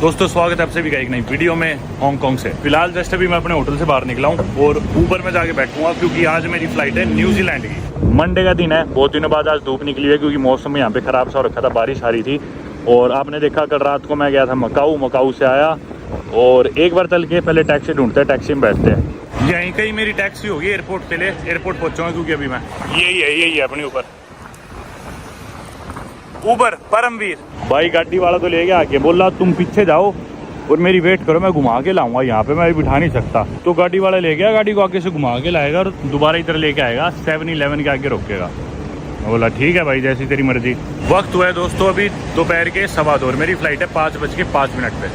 दोस्तों स्वागत है आप सभी का एक नई वीडियो में हांगकांग से। फिलहाल जस्ट अभी मैं अपने होटल से बाहर निकला हूँ और ऊबर में जाके बैठूंगा क्योंकि आज मेरी फ्लाइट है न्यूजीलैंड की। मंडे का दिन है, बहुत दिनों बाद आज धूप निकली है क्योंकि मौसम यहाँ पे खराब सा हो रखा था, बारिश आ रही थी। और आपने देखा कल रात को मैं गया था मकाऊ से आया और एक बार चल के पहले टैक्सी ढूंढते हैं, टैक्सी में बैठते हैं। यहीं कहीं मेरी टैक्सी होगी एयरपोर्ट के लिए, एयरपोर्ट पहुँचूंगा क्योंकि अभी मैं यही है अपने ऊबर परमवीर भाई। गाड़ी वाला तो ले गया आके, बोला तुम पीछे जाओ और मेरी वेट करो, मैं घुमा के लाऊंगा, यहाँ पे मैं बिठा नहीं सकता। तो गाड़ी वाला ले गया, गाड़ी को आगे से घुमा के लाएगा और दोबारा इधर लेके आएगा, 7-11 के आगे रोकेगा। मैं बोला ठीक है भाई, जैसी तेरी मर्जी। वक्त हुआ है दोस्तों अभी दोपहर के 2:15 और मेरी फ्लाइट है 5:05 पे,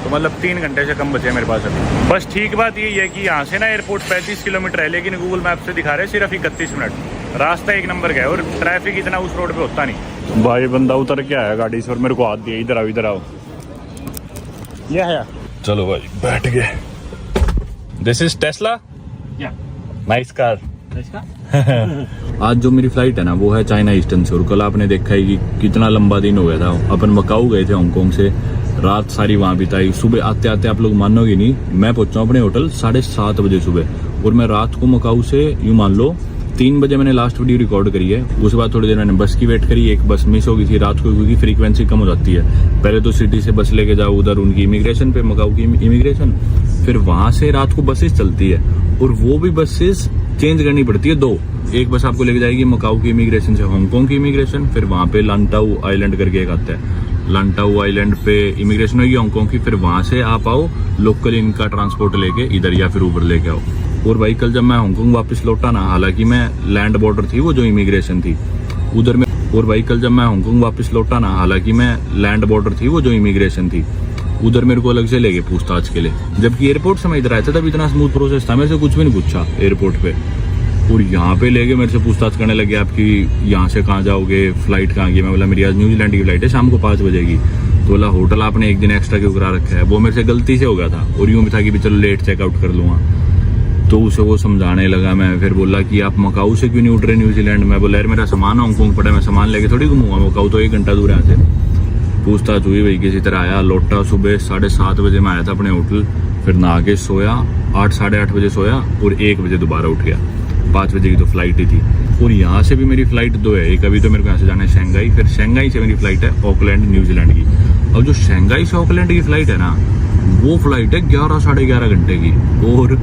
तो मतलब 3 घंटे से कम बचे हैं मेरे पास अभी। बस ठीक बात यही है कि यहाँ से ना एयरपोर्ट 35 किलोमीटर है, लेकिन गूगल मैप से दिखा रहे सिर्फ 31 मिनट। रास्ता एक नंबर का है और ट्रैफिक इतना उस रोड पे होता नहीं। भाई बंदा उतर के आया गाड़ी से और मेरे को हाथ दिया, इधर आओ। ये है, चलो भाई बैठ गए। This is Tesla, nice car. आज जो मेरी फ्लाइट है ना वो है चाइना ईस्टर्न से, और कल आपने देखा है कि कितना लंबा दिन हो गया था। अपन मकाऊ गए थे हांगकांग से, रात सारी वहाँ बिताई। सुबह आते आते आप लोग मानोगे नहीं, मैं पहुंचा अपने होटल 7:30 बजे सुबह, और मैं रात को मकाऊ से यूँ मान लो 3 बजे मैंने लास्ट वीडियो रिकॉर्ड करी है। उसके बाद थोड़ी देर मैंने बस की वेट करी, एक बस मिस हो गई थी रात को क्योंकि फ्रीक्वेंसी कम हो जाती है। पहले तो सिटी से बस लेके जाओ उधर उनकी इमिग्रेशन पे, मकाऊ की इमिग्रेशन, फिर वहां से रात को बसेस चलती है और वो भी बसेस चेंज करनी पड़ती है 2। एक बस आपको लेके जाएगी मकाऊ की इमिग्रेशन से हांगकांग की इमिग्रेशन, फिर वहां पे लांटाऊ आइलैंड करके एक आता है, लांटाऊ आइलैंड पे इमिग्रेशन होगी हांगकांग की, फिर वहां से आप आओ लोकल इनका ट्रांसपोर्ट लेके इधर या फिर ऊबर लेके आओ। और भाई कल जब मैं हांगकांग वापस लौटा ना, हालांकि मैं लैंड बॉर्डर थी वो जो इमिग्रेशन थी उधर में, और भाई कल जब मैं हांगकांग वापस लौटा ना, हालांकि मैं लैंड बॉर्डर थी वो जो इमिग्रेशन थी उधर मेरे को अलग से ले गए पूछताछ के लिए। जबकि एयरपोर्ट से मैं इधर आया था तब इतना स्मूथ प्रोसेस था, मेरे से कुछ भी नहीं पूछा एयरपोर्ट पे, और यहाँ पे ले गए मेरे से पूछताछ करने लगे आपकी यहाँ से कहाँ जाओगे, फ्लाइट कहाँ की। मैं बोला मेरी आज न्यूजीलैंड की फ्लाइट है, शाम को 5 बजे की। तो बोला होटल आपने एक दिन एक्स्ट्रा क्यों करा रखा है। वो मेरे से गलती से हो गया था और यूँ भी था कि चलो लेट चेकआउट कर लूँगा। तो उसे वो समझाने लगा मैं, फिर बोला कि आप मकाऊ से क्यों नहीं उठ रहे न्यूजीलैंड। मैं बोला यार मेरा सामान हांगकांग पड़ा है, मैं सामान लेके थोड़ी घूमूंगा, मकाऊ तो 1 घंटा दूर है यहाँ से। पूछताछ हुई भाई, किसी तरह आया, लौटा सुबह 7:30 बजे मैं आया था अपने होटल, फिर नहा के सोया, 8-8:30 बजे सोया और 1 बजे दोबारा उठ गया। 5 बजे की तो फ्लाइट ही थी। और यहाँ से भी मेरी फ्लाइट 2 है, एक अभी तो मेरे को यहाँ से जाना है शंघाई, फिर शंघाई से मेरी फ्लाइट है ऑकलैंड न्यूजीलैंड की। अब जो शंघाई से ऑकलैंड की फ्लाइट है ना, वो फ्लाइट है 11-11.5 घंटे की, और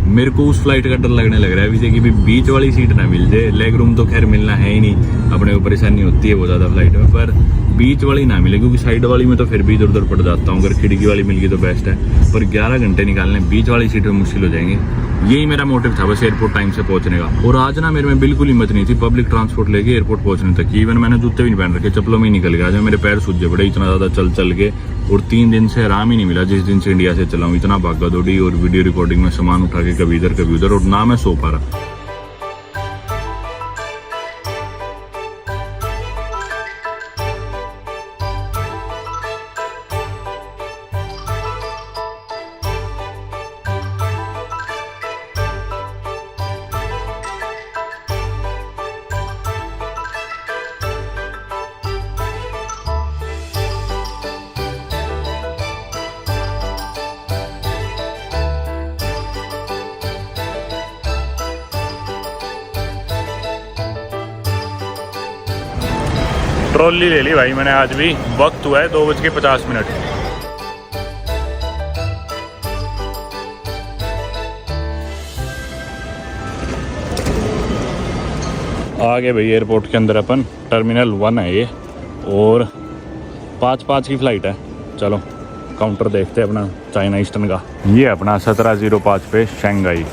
मेरे को उस फ्लाइट का डर लगने लग रहा है अभी कि भी बीच वाली सीट ना मिल जाए। लेग रूम तो खैर मिलना है ही नहीं, अपने को परेशानी होती है बहुत ज़्यादा फ्लाइट में, पर बीच वाली ना मिले, क्योंकि साइड वाली में तो फिर भी इधर उधर पड़ जाता हूँ। अगर खिड़की वाली मिल गई तो बेस्ट है, पर 11 घंटे निकालने बीच वाली सीट में मुश्किल हो जाएंगे। यही मेरा मोटिव था बस एयरपोर्ट टाइम से पहुंचने का। और आज ना मेरे में बिल्कुल हिम्मत नहीं थी पब्लिक ट्रांसपोर्ट लेके एयरपोर्ट पहुंचने तक। इवन मैंने जूते भी नहीं पहन रखे, चप्पलों में ही निकल गया। आज मेरे पैर सूजे पड़े इतना ज़्यादा चल के, और 3 दिन से आराम ही नहीं मिला। जिस दिन से इंडिया से चला हूँ इतना भागा दौड़ी और वीडियो रिकॉर्डिंग में सामान उठा के कभी इधर कभी उधर, और ना मैं सो पा रहा। ट्रॉली ले ली भाई मैंने आज भी। वक्त हुआ है 2:50। आ गए भाई एयरपोर्ट के अंदर, अपन टर्मिनल 1 है ये, और 5:05 की फ़्लाइट है। चलो काउंटर देखते हैं अपना चाइना ईस्टर्न का। ये अपना 17:05 पे शंघाई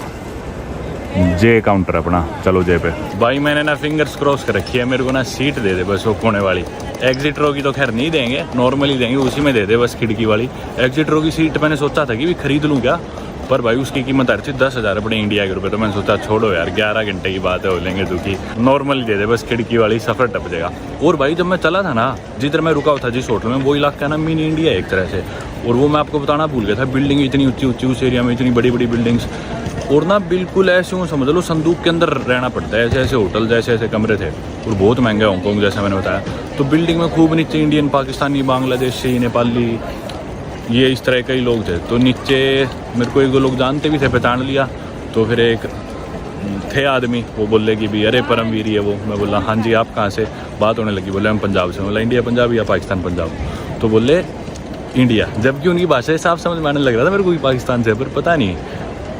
जे काउंटर अपना। चलो जे पे भाई मैंने ना फिंगर्स क्रॉस कर रखी है, मेरे को ना सीट दे दे बस वो कोने वाली। एग्जिट रो की तो खैर नहीं देंगे, नॉर्मली देंगे, उसी में दे दे बस खिड़की वाली। एग्जिट रो की सीट मैंने सोचा था कि भी खरीद लूँ क्या, पर भाई उसकी कीमत आ रही थी 10,000 अपने इंडिया के रुपए। तो मैंने सोचा छोड़ो यार, 11 घंटे की बात है, हो लेंगे दुखी, नॉर्मली दे दे बस खिड़की वाली, सफर टप जाएगा। और भाई जब मैं चला था ना, जिधर मैं रुका हुआ था जिस होटल में, वो इलाका ना मिनी इंडिया एक तरह से, और वो मैं आपको बताना भूल गया था। बिल्डिंग इतनी ऊंची ऊंची उस एरिया में, इतनी बड़ी बड़ी बिल्डिंग्स, और ना बिल्कुल ऐसे हूँ समझ लो संदूक के अंदर रहना पड़ता है। ऐसे ऐसे होटल, जैसे ऐसे कमरे थे, और बहुत महंगे हांगकांग जैसा मैंने बताया। तो बिल्डिंग में खूब नीचे इंडियन, पाकिस्तानी, बांग्लादेशी, नेपाली, ये इस तरह कई लोग थे। तो नीचे मेरे को एक दो लोग जानते भी थे, पहचान लिया। तो फिर एक थे आदमी, वो बोले कि भी अरे परमवीर ही है वो। मैं बोला हाँ जी, आप कहाँ से? बात होने लगी, बोले हम पंजाब से। बोला इंडिया पंजाब या पाकिस्तान पंजाब? तो बोले इंडिया, जबकि उनकी भाषा साफ समझ में आने लग रहा था मेरे को पाकिस्तान से। पर पता नहीं,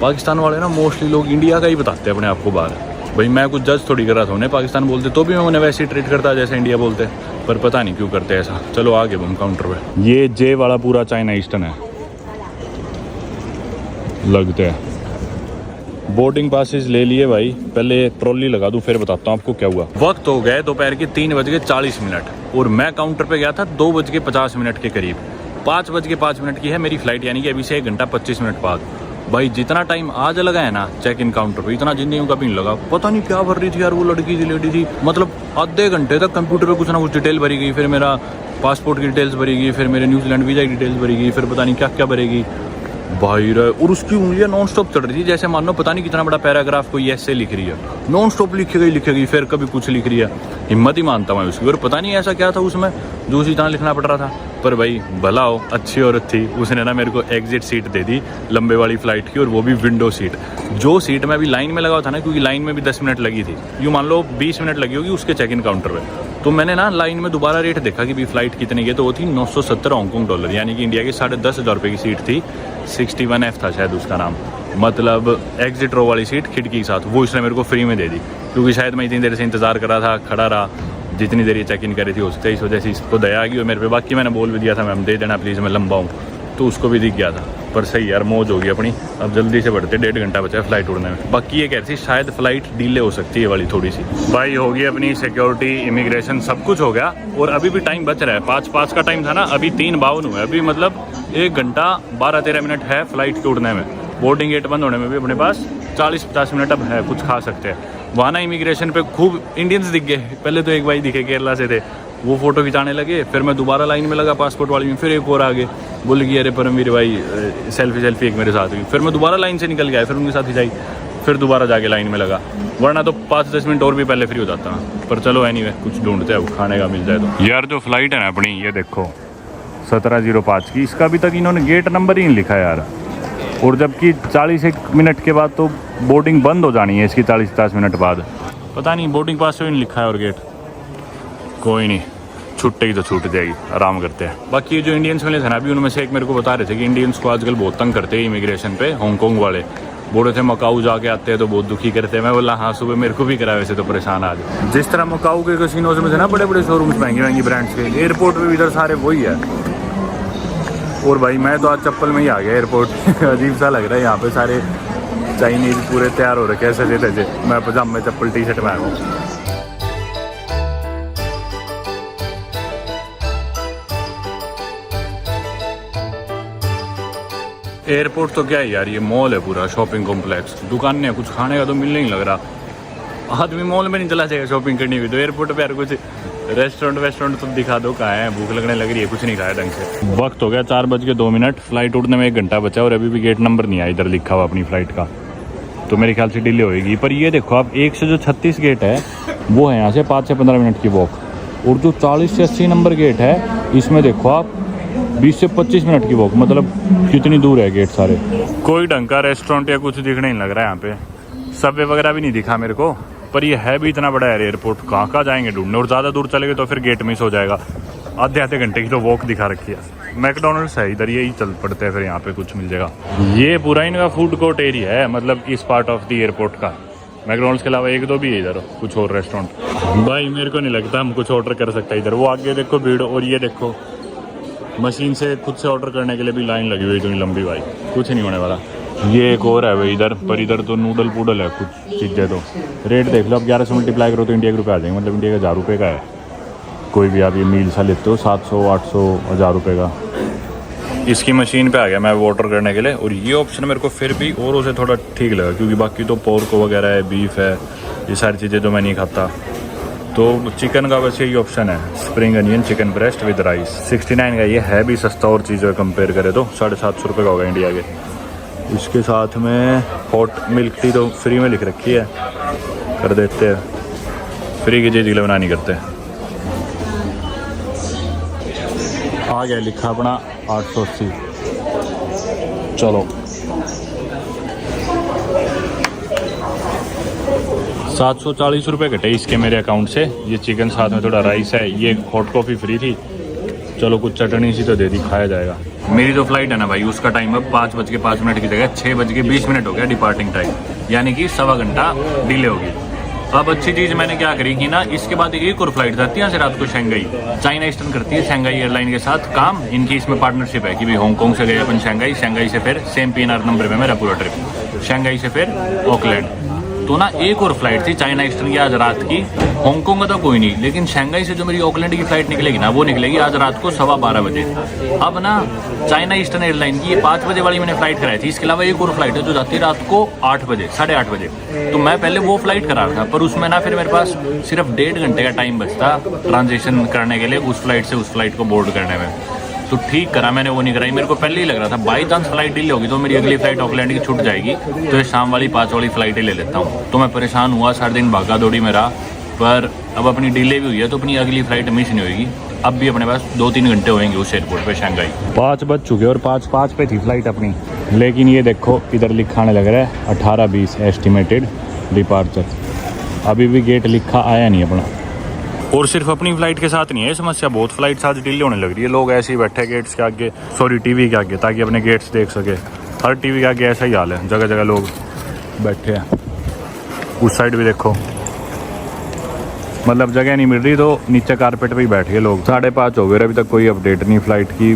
पाकिस्तान वाले ना मोस्टली लोग इंडिया का ही बताते हैं अपने आप को बाहर। भाई मैं कुछ जज थोड़ी कर रहा था, उन्हें पाकिस्तान बोलते तो भी मैं उन्हें वैसे ही ट्रीट करता जैसे इंडिया बोलते, पर पता नहीं क्यों करते ऐसा। चलो आगे हम काउंटर पे। ये जे वाला पूरा चाइना ईस्टर्न है लगते हैं। बोर्डिंग पासेस ले लिए भाई, पहले ट्रॉली लगा दूं फिर बताता हूँ आपको क्या हुआ। वक्त हो गए दोपहर के 3:40 और मैं काउंटर पे गया था 2:50 के करीब। 5:05 की है मेरी फ्लाइट, यानी कि अभी से 1 घंटा 25 मिनट बाद। भाई जितना टाइम आज लगा है ना चेक इन काउंटर पे, इतना जिंदगी का भी नहीं लगा। पता नहीं क्या भर रही थी यार वो लड़की थी, लेडी थी। मतलब आधे घंटे तक कंप्यूटर पे कुछ ना कुछ डिटेल भरी गई, फिर मेरा पासपोर्ट की डिटेल्स भरी गई, फिर मेरे न्यूजीलैंड वीज़ा की डिटेल्स भरी गई, फिर पता नहीं क्या क्या भरेगी भाई रे। और उसकी उंगलियां नॉन स्टॉप चढ़ रही थी, जैसे मानो पता नहीं कितना बड़ा पैराग्राफ कोई ऐसे लिख रही है, नॉन स्टॉप लिखेगी, फिर कभी कुछ लिख रही है। हिम्मत ही मानता मैं उसकी। और पता नहीं ऐसा क्या था उसमें जो उसी तरह लिखना पड़ रहा था। पर भाई भला हो, अच्छी औरत थी, उसने ना मेरे को एग्जिट सीट दे दी लंबे वाली फ्लाइट की, और वो भी विंडो सीट। जो सीट में अभी लाइन में लगा हुआ था ना, क्योंकि लाइन में भी 10 मिनट लगी थी, यूँ मान लो 20 मिनट लगी होगी उसके चेक इन काउंटर पे। तो मैंने ना लाइन में दोबारा रेट देखा कि भी फ्लाइट कितने की, तो वो थी 970 हांगकॉन्ग डॉलर, यानी कि इंडिया के 10,500 रुपये की सीट थी। 61F था शायद उसका नाम, मतलब एग्जिट रो वाली सीट खिड़की के साथ। वो इसने मेरे को फ्री में दे दी, क्योंकि शायद मैं इतनी देर से इंतजार कर रहा था, खड़ा रहा, जितनी देर ये चेक इन करी थी उससे, इस वजह से इसको दया आ गई और मेरे पे। बाकी मैंने बोल भी दिया था मैम दे देना प्लीज़, मैं लंबा हूँ, तो उसको भी दिख गया था। पर सही यार, मौज होगी अपनी। अब जल्दी से बढ़ते, 1.5 घंटा बचा है फ्लाइट उड़ने में। बाकी ये कह रही थी शायद फ्लाइट डिले हो सकती है वाली थोड़ी सी। भाई होगी अपनी सिक्योरिटी, इमिग्रेशन, सब कुछ हो गया, और अभी भी टाइम बच रहा है। 5:05 का टाइम था ना, अभी 3:52 हुआ है। अभी मतलब 1 घंटा 12-13 मिनट है फ्लाइट के उड़ने में। बोर्डिंग गेट बंद होने में भी अपने पास 40-50 मिनट अब है, कुछ खा सकते हैं। वहाँ ना इमिग्रेशन पे खूब इंडियंस दिख गए। पहले तो एक भाई दिखे केरला से थे, वो फ़ोटो खिंचाने लगे। फिर मैं दोबारा लाइन में लगा पासपोर्ट वाली में, फिर एक और आगे बोल गई अरे परमवीर भाई सेल्फी एक मेरे साथ हुई। फिर मैं दोबारा लाइन से निकल गया, फिर उनके साथ खिंचाई, फिर दोबारा जाके लाइन में लगा। वरना तो 5-10 मिनट और भी पहले फ्री हो जाता। पर चलो एनीवे, कुछ ढूंढते हैं खाने का मिल जाए तो। यार जो फ्लाइट है ना अपनी, ये देखो 17:05 की, इसका अभी तक इन्होंने गेट नंबर ही नहीं लिखा यार। और जबकि 40 मिनट के बाद तो बोर्डिंग बंद हो जानी है इसकी, 40-50 मिनट बाद। पता नहीं बोर्डिंग पास से ही नहीं लिखा है और गेट। कोई नहीं, छूटेगी तो छूट जाएगी, आराम करते हैं। बाकी ये जो इंडियंस मिले थे ना अभी, उनमें से एक मेरे को बता रहे थे कि इंडियंस को आजकल बहुत तंग करते हैं इमिग्रेशन पे, हांगकॉन्ग वाले। बोल रहे थे मकाऊ जाके आते हैं तो बहुत दुखी करते हैं। मैं बोला हाँ, सुबह मेरे को भी करा, वैसे तो परेशान आज। जिस तरह मकाऊ के कसिनोज में थे ना बड़े बड़े शोरूम्स, महंगी ब्रांड्स के, एयरपोर्ट पे इधर सारे वही है। और भाई मैं तो आज चप्पल में ही आ गया एयरपोर्ट। अजीब सा लग रहा है, यहाँ पे सारे चाइनीज पूरे तैयार हो रखे हैं सजे धजे। मैं पजामे चप्पल टी-शर्ट में आया हूँ। एयरपोर्ट तो क्या है यार, ये मॉल है पूरा, शॉपिंग कॉम्प्लेक्स, दुकानें हैं, कुछ खाने का तो मिलने ही लग रहा। आदमी मॉल में नहीं चला जाएगा शॉपिंग करनी हुई तो एयरपोर्ट पे यार कुछ रेस्टोरेंट तो दिखा दो कहाँ है, भूख लगने लग रही है, कुछ नहीं खाया ढंग से। वक्त हो गया 4:02, फ्लाइट उड़ने में 1 घंटा बचा और अभी भी गेट नंबर नहीं आया इधर लिखा हुआ अपनी फ्लाइट का, तो मेरे ख्याल से डिले होएगी। पर ये देखो आप, एक से जो 36 गेट है वो है यहाँ से 5 से 15 मिनट की वॉक, और जो 40 से 80 नंबर गेट है इसमें देखो आप 20 से 25 मिनट की वॉक। मतलब कितनी दूर है गेट सारे। कोई ढंग का रेस्टोरेंट या कुछ दिखने नहीं लग रहा है यहाँ पे, सबवे वगैरह भी नहीं दिखा मेरे को। पर ये है भी इतना बड़ा है एयरपोर्ट, कहाँ जाएंगे ढूंढने, और ज़्यादा दूर चले गए तो फिर गेट मिस हो जाएगा। आधे घंटे की तो वॉक दिखा रखी है। मैकडोनल्ड्स है इधर, यही चल पड़ते हैं, फिर यहाँ पे कुछ मिल जाएगा। ये पूरा इनका फूड कोर्ट एरिया है, मतलब इस पार्ट ऑफ द एयरपोर्ट का। मैकडोनल्ड्स के अलावा 1-2 भी है इधर कुछ और रेस्टोरेंट। भाई मेरे को नहीं लगता हम कुछ ऑर्डर कर सकते इधर। वो आगे देखो भीड़, और ये देखो मशीन से खुद से ऑर्डर करने के लिए भी लाइन लगी हुई इतनी लंबी। भाई कुछ नहीं होने वाला। ये एक और है भाई इधर, पर इधर तो नूडल पूडल है कुछ चीज़ें। तो रेट देख लो, अब 11 से मल्टीप्लाई करो तो इंडिया के रुपये आ जाएंगे। मतलब इंडिया का 1000 रुपये का है कोई भी आप ये मील सा लेते हो, 700, 800, 1000 रुपये का। इसकी मशीन पे आ गया मैं ऑर्डर करने के लिए, और ये ऑप्शन मेरे को फिर भी औरों से थोड़ा ठीक लगा, क्योंकि बाकी तो पोर्क वगैरह है, बीफ है, ये सारी चीज़ें जो मैं नहीं खाता। तो चिकन का वैसे ये ऑप्शन है, spring onion chicken breast with rice, 69 का। ये है भी सस्ता, और चीज़ें कंपेयर करें तो 750 रुपये का होगा इंडिया के। इसके साथ में हॉट मिल्क टी तो फ्री में लिख रखी है, कर देते हैं। फ्री की चीज़ के लिए मना नहीं करते। आ गया लिखा अपना 880। चलो 740 रुपये कटे इसके मेरे अकाउंट से। ये चिकन साथ में थोड़ा राइस है, ये हॉट कॉफ़ी फ्री थी। चलो कुछ चटनी सी तो दे दी, खाया जाएगा। मेरी जो फ्लाइट है ना भाई, उसका टाइम अब 5:05 की जगह 6:20 हो गया डिपार्टिंग टाइम, यानी कि 1.25 घंटा डिले होगी। अब अच्छी चीज़ मैंने क्या करी कि ना, इसके बाद एक और फ्लाइट जाती है यहाँ से रात को शंघाई। चाइना ईस्टर्न करती है शंघाई एयरलाइन के साथ काम। इनकी इसमें पार्टनरशिप है कि भाई हांगकांग से गए अपन शंघाई, शंघाई से फिर सेम PNR नंबर पे मेरा पूरा ट्रिप, शंघाई से फिर ऑकलैंड। तो ना एक और फ्लाइट थी चाइना ईस्टर्न की आज रात की। हांगकांग का तो कोई नहीं, लेकिन शंघाई से जो मेरी ऑकलैंड की फ्लाइट निकलेगी ना, वो निकलेगी आज रात को 12:15 बजे। अब ना चाइना ईस्टर्न एयरलाइन की ये 5 बजे वाली मैंने फ्लाइट कराई थी। इसके अलावा एक और फ्लाइट है जो जाती है रात को 8 बजे, 8:30 बजे। तो मैं पहले वो फ्लाइट करा रहा था, पर उसमें ना फिर मेरे पास सिर्फ 1.5 घंटे का टाइम बचता ट्रांजिशन करने के लिए, उस फ्लाइट से उस फ्लाइट को बोर्ड करने में। तो ठीक करा मैंने वो नहीं कराई। मेरे को पहले ही लग रहा था बाई चांस फ्लाइट डिले होगी तो मेरी अगली फ्लाइट ऑकलैंड की छूट जाएगी, तो ये शाम वाली 5 वाली फ्लाइट ही ले लेता हूँ। तो मैं परेशान हुआ, सारे दिन भागा दौड़ी में रहा, पर अब अपनी डिले भी हुई है तो अपनी अगली फ्लाइट मिस नहीं होगी। अब भी अपने पास 2-3 घंटे होंगे उस एयरपोर्ट पे शंघाई। 5 बज चुके और 5:05 पे थी फ्लाइट अपनी, लेकिन ये देखो इधर लिखा आने लग रहा है 18:20 एस्टिमेटेड डिपार्चर। अभी भी गेट लिखा आया नहीं अपना। और सिर्फ अपनी फ्लाइट के साथ नहीं है समस्या, बहुत फ्लाइट्स आज डिले होने लग रही है। लोग ऐसे ही बैठे गेट्स के आगे, सॉरी टीवी के आगे, ताकि अपने गेट्स देख सके। हर टीवी के आगे ऐसा ही हाल है, जगह जगह लोग बैठे हैं। उस साइड भी देखो, मतलब जगह नहीं मिल रही तो नीचे कारपेट पे ही बैठ गए लोग। 5:30 हो गए, अभी तक कोई अपडेट नहीं फ्लाइट की।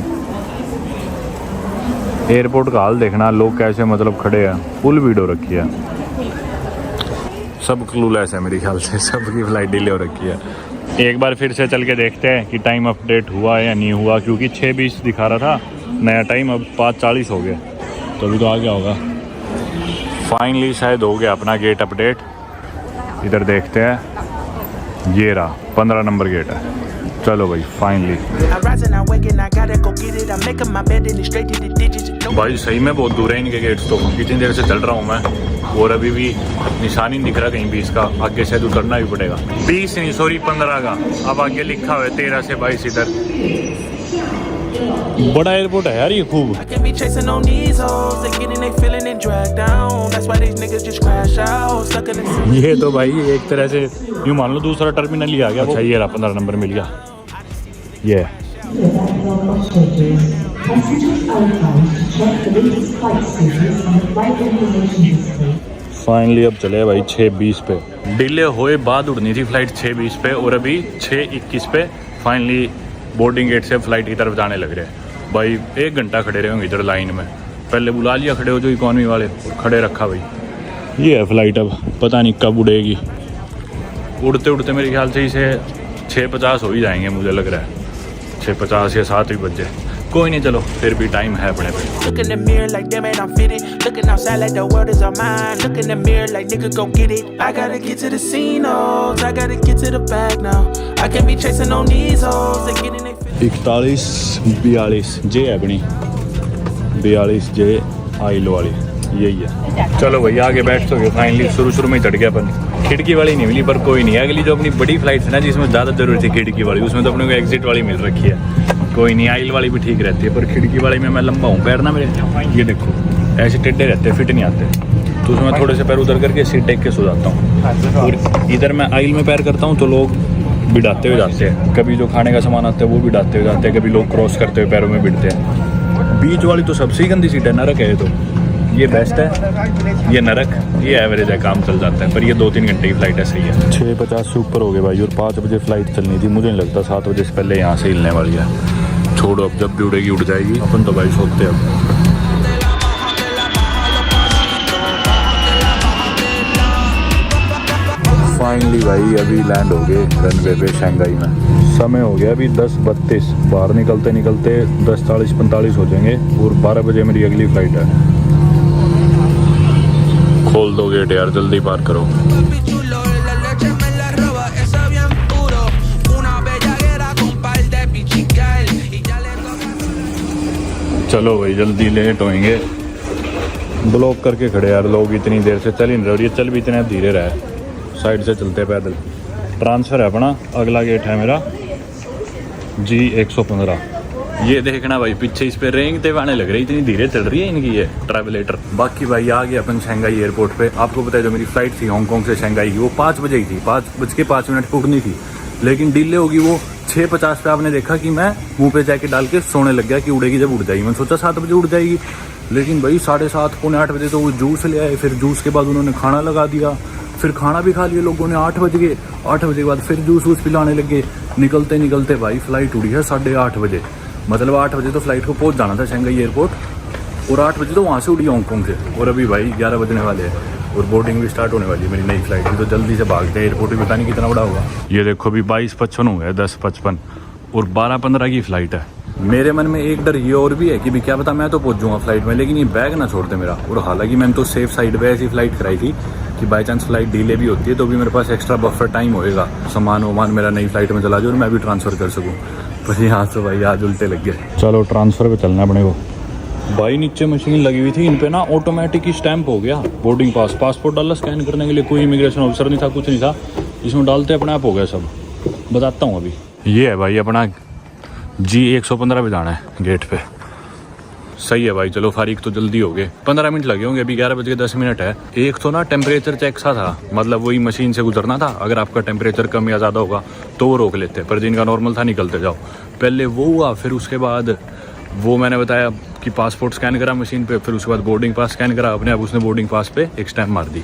एयरपोर्ट का हाल देखना, लोग कैसे मतलब खड़े हैं, फुल भीड़ हो रखी है। सब क्लूलेस है मेरे ख्याल से, सबकी फ्लाइट डिले हो रखी है। एक बार फिर से चल के देखते हैं कि टाइम अपडेट हुआ या नहीं हुआ, क्योंकि 6:20 दिखा रहा था नया टाइम, अब 5:40 हो गया, तो अभी तो आ गया होगा। फाइनली शायद हो गया अपना गेट अपडेट। इधर देखते हैं, ये रहा 15 नंबर गेट है। चलो भाई फाइनली। भाई सही में बहुत दूर है इनके गेट्स, तो कितनी देर से चल रहा हूँ मैं और अभी भी निशान ही दिख रहा कहीं 20 का। आगे से उतरना भी पड़ेगा, 20 नहीं सॉरी 15 का। अब आगे लिखा हुआ है 13 से 22 इधर। बड़ा एयरपोर्ट है यार ये खूब। ये तो भाई एक तरह से यूँ मान लो दूसरा टर्मिनल ही आ गया। अच्छा ये रहा 15 नंबर मिल गया। ये फाइनली अब चले भाई 6:20 पे। डिले होए बाद उड़नी थी फ्लाइट 6:20 पे और अभी 6:21 पे फाइनली बोर्डिंग गेट से फ्लाइट की तरफ जाने लग रहे हैं। भाई 1 घंटा खड़े रहे होंगे इधर लाइन में, पहले बुला लिया खड़े हो जो इकॉनमी वाले, खड़े रखा भाई। ये है फ्लाइट, अब पता नहीं कब उड़ेगी। उड़ते उड़ते मेरे ख्याल से इसे 6:50 हो ही जाएंगे, मुझे लग रहा है 6:50 या 7 भी बजे। कोई नहीं, चलो फिर भी टाइम है अपने पे। इकतालीस 42 जे है अपनी, 42 जे आइल वाली यही है। चलो भाई आगे बैठ तो गए फाइनली। शुरू में चढ़ गया अपन। खिड़की वाली नहीं मिली, पर कोई नहीं, अगली जो अपनी बड़ी फ्लाइट है ना जिसमें ज़्यादा जरूरत थी खिड़की वाली, उसमें तो अपने को एग्जिट वाली मिल रखी है। कोई नहीं, आइल वाली भी ठीक रहती है, पर खिड़की वाली में मैं लंबा हूँ, पैर ना मेरे ये देखो ऐसे टेढ़े रहते हैं, फिट नहीं आते, तो उसमें थोड़े से पैर उधर करके सीट टेक के सो जाता हूँ। और इधर मैं आइल में पैर करता हूँ तो लोग बिड़ाते हुए जाते हैं, कभी जो खाने का सामान आता है वो बिड़ाते हुए जाते हैं, कभी लोग क्रॉस करते हुए पैरों में बिड़ते हैं। बीच वाली तो सबसे ही गंदी सीट है, नरक है। तो ये बेस्ट है, ये नरक, ये एवरेज है, काम चल जाता है, पर ये 2-3 घंटे की फ्लाइट है, सही है। 6:50 से ऊपर हो गए भाई, और 5 बजे फ्लाइट चलनी थी। मुझे नहीं लगता 7 बजे से पहले यहाँ से हिलने वाली है। छोड़ो, अब जब भी उड़ेगी उड़ जाएगी, अपन तो भाई सोचते अब। फाइनली भाई अभी लैंड हो गए रनवे पे शंघाई में। समय हो गया अभी 10:32, बाहर निकलते निकलते 10:40-45 हो जाएंगे, और 12 बजे मेरी अगली फ्लाइट है। खोल दो गेट यार, जल्दी पार करो। चलो भाई जल्दी लेट होएंगे। ब्लॉक करके खड़े यार लोग, इतनी देर से चल ही नहीं रहे, और ये चल भी इतना धीरे रहा है। साइड से चलते पैदल। ट्रांसफ़र है अपना, अगला गेट है मेरा G115। ये देखना भाई पीछे इस पे रेंगते हुए आने लग रही, इतनी धीरे चल रही है इनकी ये ट्रैवलेटर। बाकी भाई आ गए अपन शंघाई एयरपोर्ट पे। आपको पता है जो मेरी फ्लाइट थी हांगकांग से शंघाई की वो 5 बजे ही थी, 5:05 पे उड़नी थी, लेकिन डिले होगी वो 6:50 पे। आपने देखा कि मैं मुंह पे जैकेट डाल के सोने लग गया कि उड़ेगी जब उड़ जाएगी। मैंने सोचा 7 बजे उड़ जाएगी, लेकिन भाई 7:30 पौने 8 बजे तो वो जूस ले आए। फिर जूस के बाद उन्होंने खाना लगा दिया, फिर खाना भी खा लिया लोगों ने। 8 बज गए, 8 बजे के बाद फिर जूस वूस पिलाने लगे। निकलते निकलते भाई फ्लाइट उड़ी है 8:30 बजे। मतलब 8 बजे तो फ्लाइट को पहुंच जाना था शंघाई एयरपोर्ट, और 8 बजे तो वहाँ से उड़ी हांगकांग से। और अभी भाई 11 बजने वाले हैं और बोर्डिंग भी स्टार्ट होने वाली है मेरी नई फ्लाइट की। तो जल्दी से भागते हैं, एयरपोर्ट भी पता नहीं कितना बड़ा होगा। ये देखो अभी 22:55 हो गया, 10:55 और 12:15 की फ़्लाइट है। मेरे मन में एक डर ये और भी है कि भी क्या पता मैं तो पहुंच जाऊंगा फ्लाइट में, लेकिन ये बैग ना छोड़ दे मेरा। और हालांकि मैंने तो सेफ साइड पे ऐसी फ्लाइट कराई थी कि बाई चांस फ्लाइट डिले भी होती है तो भी मेरे पास एक्स्ट्रा बफर टाइम होएगा, सामान वामान मेरा नई फ्लाइट में चला जाए और मैं भी ट्रांसफ़र कर सकूँ। पर यहाँ से भाई आज उल्टे लग गए। चलो ट्रांसफ़र पे चलना अपने को। भाई नीचे मशीन लगी हुई थी, इन पे ना ऑटोमेटिक ही स्टैंप हो गया बोर्डिंग पास। पासपोर्ट डाला स्कैन करने के लिए, कोई इमिग्रेशन ऑफिसर नहीं था, कुछ नहीं था, इसमें डालते अपने आप हो गया सब। बताता हूँ अभी। ये है भाई अपना G115 पे जाना है गेट पे। सही है भाई, चलो फारिग तो जल्दी हो गए। 15 मिनट लगे होंगे, अभी 11:10 है। एक तो ना टेम्परेचर चेक सा था, मतलब वही मशीन से गुजरना था। अगर आपका टेम्परेचर कम या ज़्यादा होगा तो वो रोक लेते, पर जिनका नॉर्मल था निकलते जाओ। पहले वो हुआ, फिर उसके बाद वो मैंने बताया कि पासपोर्ट स्कैन करा मशीन पे, फिर उसके बाद बोर्डिंग पास स्कैन करा। अपने आप उसने बोर्डिंग पास पे एक स्टैम्प मार दी।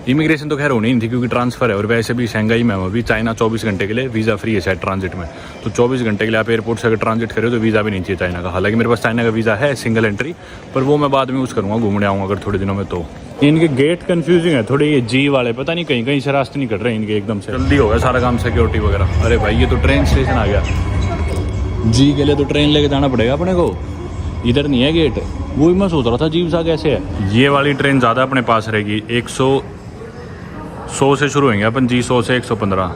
इमिग्रेशन तो खैर होनी नहीं थी क्योंकि ट्रांसफ़र है, और वैसे भी शंघाई में अभी चाइना 24 घंटे के लिए वीज़ा फ्री है शायद ट्रांजिट में। तो 24 घंटे के लिए आप एयरपोर्ट से अगर ट्रांजिट करें तो वीज़ा भी नहीं चाहिए चाइना का। हालांकि मेरे पास चाइना का वीज़ा है सिंगल एंट्री, पर वो मैं बाद में यूज़ करूँगा, घूमने आऊँगा अगर थोड़े दिनों में। तो इनके गेट कन्फ्यूजिंग है थोड़े, ये जी वाले पता नहीं कहीं कहीं से रास्ते नहीं कट रहे इनके एकदम से। जल्दी हो गया सारा काम, सिक्योरिटी वगैरह। अरे भाई ये तो ट्रेन स्टेशन आ गया। जी के लिए तो ट्रेन लेके जाना पड़ेगा अपने को, इधर नहीं है गेट। वो भी मैं सोच रहा था अजीब सा कैसे है। ये वाली ट्रेन ज़्यादा अपने पास रहेगी, 100 से शुरू होंगे अपन, G100 से 115।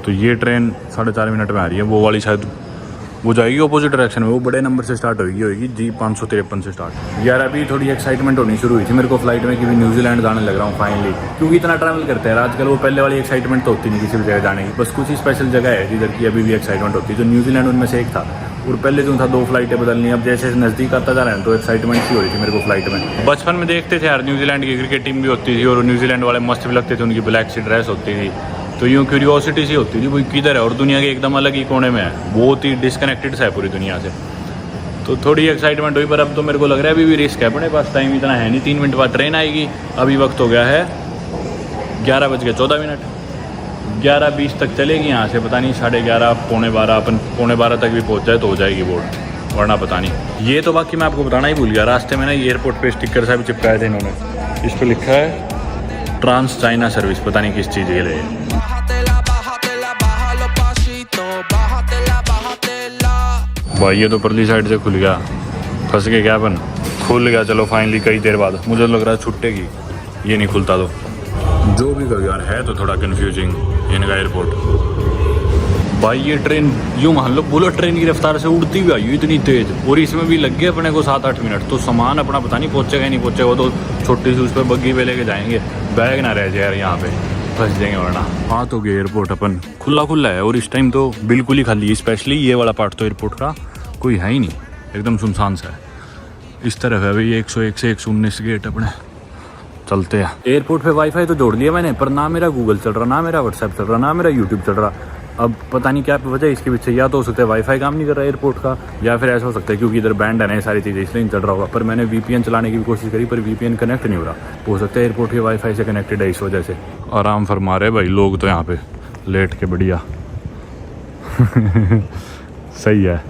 तो ये ट्रेन 4.5 मिनट में आ रही है। वो वाली शायद वो जाएगी अपोजिट डायरेक्शन में, वो बड़े नंबर से स्टार्ट होगी G553 से स्टार्ट। यार अभी थोड़ी एक्साइटमेंट होनी शुरू हुई थी मेरे को फ्लाइट में कि भी न्यूजीलैंड जाने लग रहा हूँ फाइनली, क्योंकि इतना ट्रैवल करते हैं आजकल। वो पहले वाली एक्साइटमेंट तो होती नहीं किसी भी जगह जाने की, बस कुछ ही स्पेशल जगह है जिधर की अभी भी एक्साइटमेंट होती है। जो न्यूजीलैंड उनमें से एक था, और पहले जो था 2 फ्लाइटें बदलनी। अब जैसे नज़दीक आता जा रहा है तो एक्साइटमेंट सी हो रही थी मेरे को फ्लाइट में। बचपन में देखते थे यार न्यूजीलैंड की क्रिकेट टीम भी होती थी, और न्यूजीलैंड वाले मस्त भी लगते थे, उनकी ब्लैक सी ड्रेस होती थी। तो यूँ क्यूरियोसिटी सी होती थी भाई किधर है, और दुनिया के एकदम अलग ही कोने में है, बहुत ही डिस्कनेक्टेड सा है पूरी दुनिया से। तो थोड़ी एक्साइटमेंट हुई, पर अब तो मेरे को लग रहा है अभी भी रिस्क है अपने पास। टाइम इतना है नहीं, 3 मिनट बाद ट्रेन आएगी। अभी वक्त हो गया है 11:14। 11:20 तक चलेगी यहाँ से, पता नहीं 11:30 पौने 12, अपन 11:45 तक भी पहुँच जाए तो हो जाएगी बोर्ड, वरना पता नहीं। ये तो बाकी मैं आपको बताना ही भूल गया, रास्ते में ना एयरपोर्ट पे स्टिकर सा भी चिपकाए थे इन्होंने। इस पर लिखा है ट्रांस चाइना सर्विस, पता नहीं किस चीज़ के लिए। भाई ये तो परली साइड से खुल गया, फंस के क्या अपन, खुल गया। चलो फाइनली कई देर बाद, मुझे लग रहा है छुट्टेगी, ये नहीं खुलता। तो जो भी कहो यार है तो थोड़ा कन्फ्यूजिंग इनका एयरपोर्ट। भाई ये ट्रेन यूँ मान लो बुलेट ट्रेन की रफ्तार से उड़ती हुई आई इतनी तेज, और इसमें भी लग गए अपने को 7-8 मिनट। तो सामान अपना पता नहीं पहुँचेगा नहीं पहुँचेगा, वो तो छोटी सी उस पर बग्गी पे लेके जाएंगे, बैग ना रह जाए यार यहाँ पे, फंस जाएंगे वरना। हाँ तो गए एयरपोर्ट अपन, खुला है, और इस टाइम तो बिल्कुल ही खाली है। स्पेशली ये वाला पार्ट तो एयरपोर्ट का कोई है ही नहीं, एकदम सुनसान सा है। इस तरफ है अभी 101 से 119 गेट अपने। चलते हैं। एयरपोर्ट पे वाईफाई तो जोड़ लिया मैंने, पर ना मेरा गूगल चल रहा, ना मेरा व्हाट्सएप चल रहा, ना मेरा यूट्यूब चल रहा। अब पता नहीं क्या वजह है इसके पीछे, या तो हो सकता है वाईफाई काम नहीं कर रहा एयरपोर्ट का, या फिर ऐसा हो सकता है क्योंकि इधर बैंड है ना सारी चीज़ें, इसलिए नहीं चल रहा होगा। पर मैंने VPN चलाने की भी कोशिश करी, पर VPN कनेक्ट नहीं हो रहा। हो सकता है एयरपोर्ट के वाईफाई से कनेक्टेड है इस वजह से। आराम फरमा रहे भाई लोग तो यहाँ पे लेट के, बढ़िया सही है।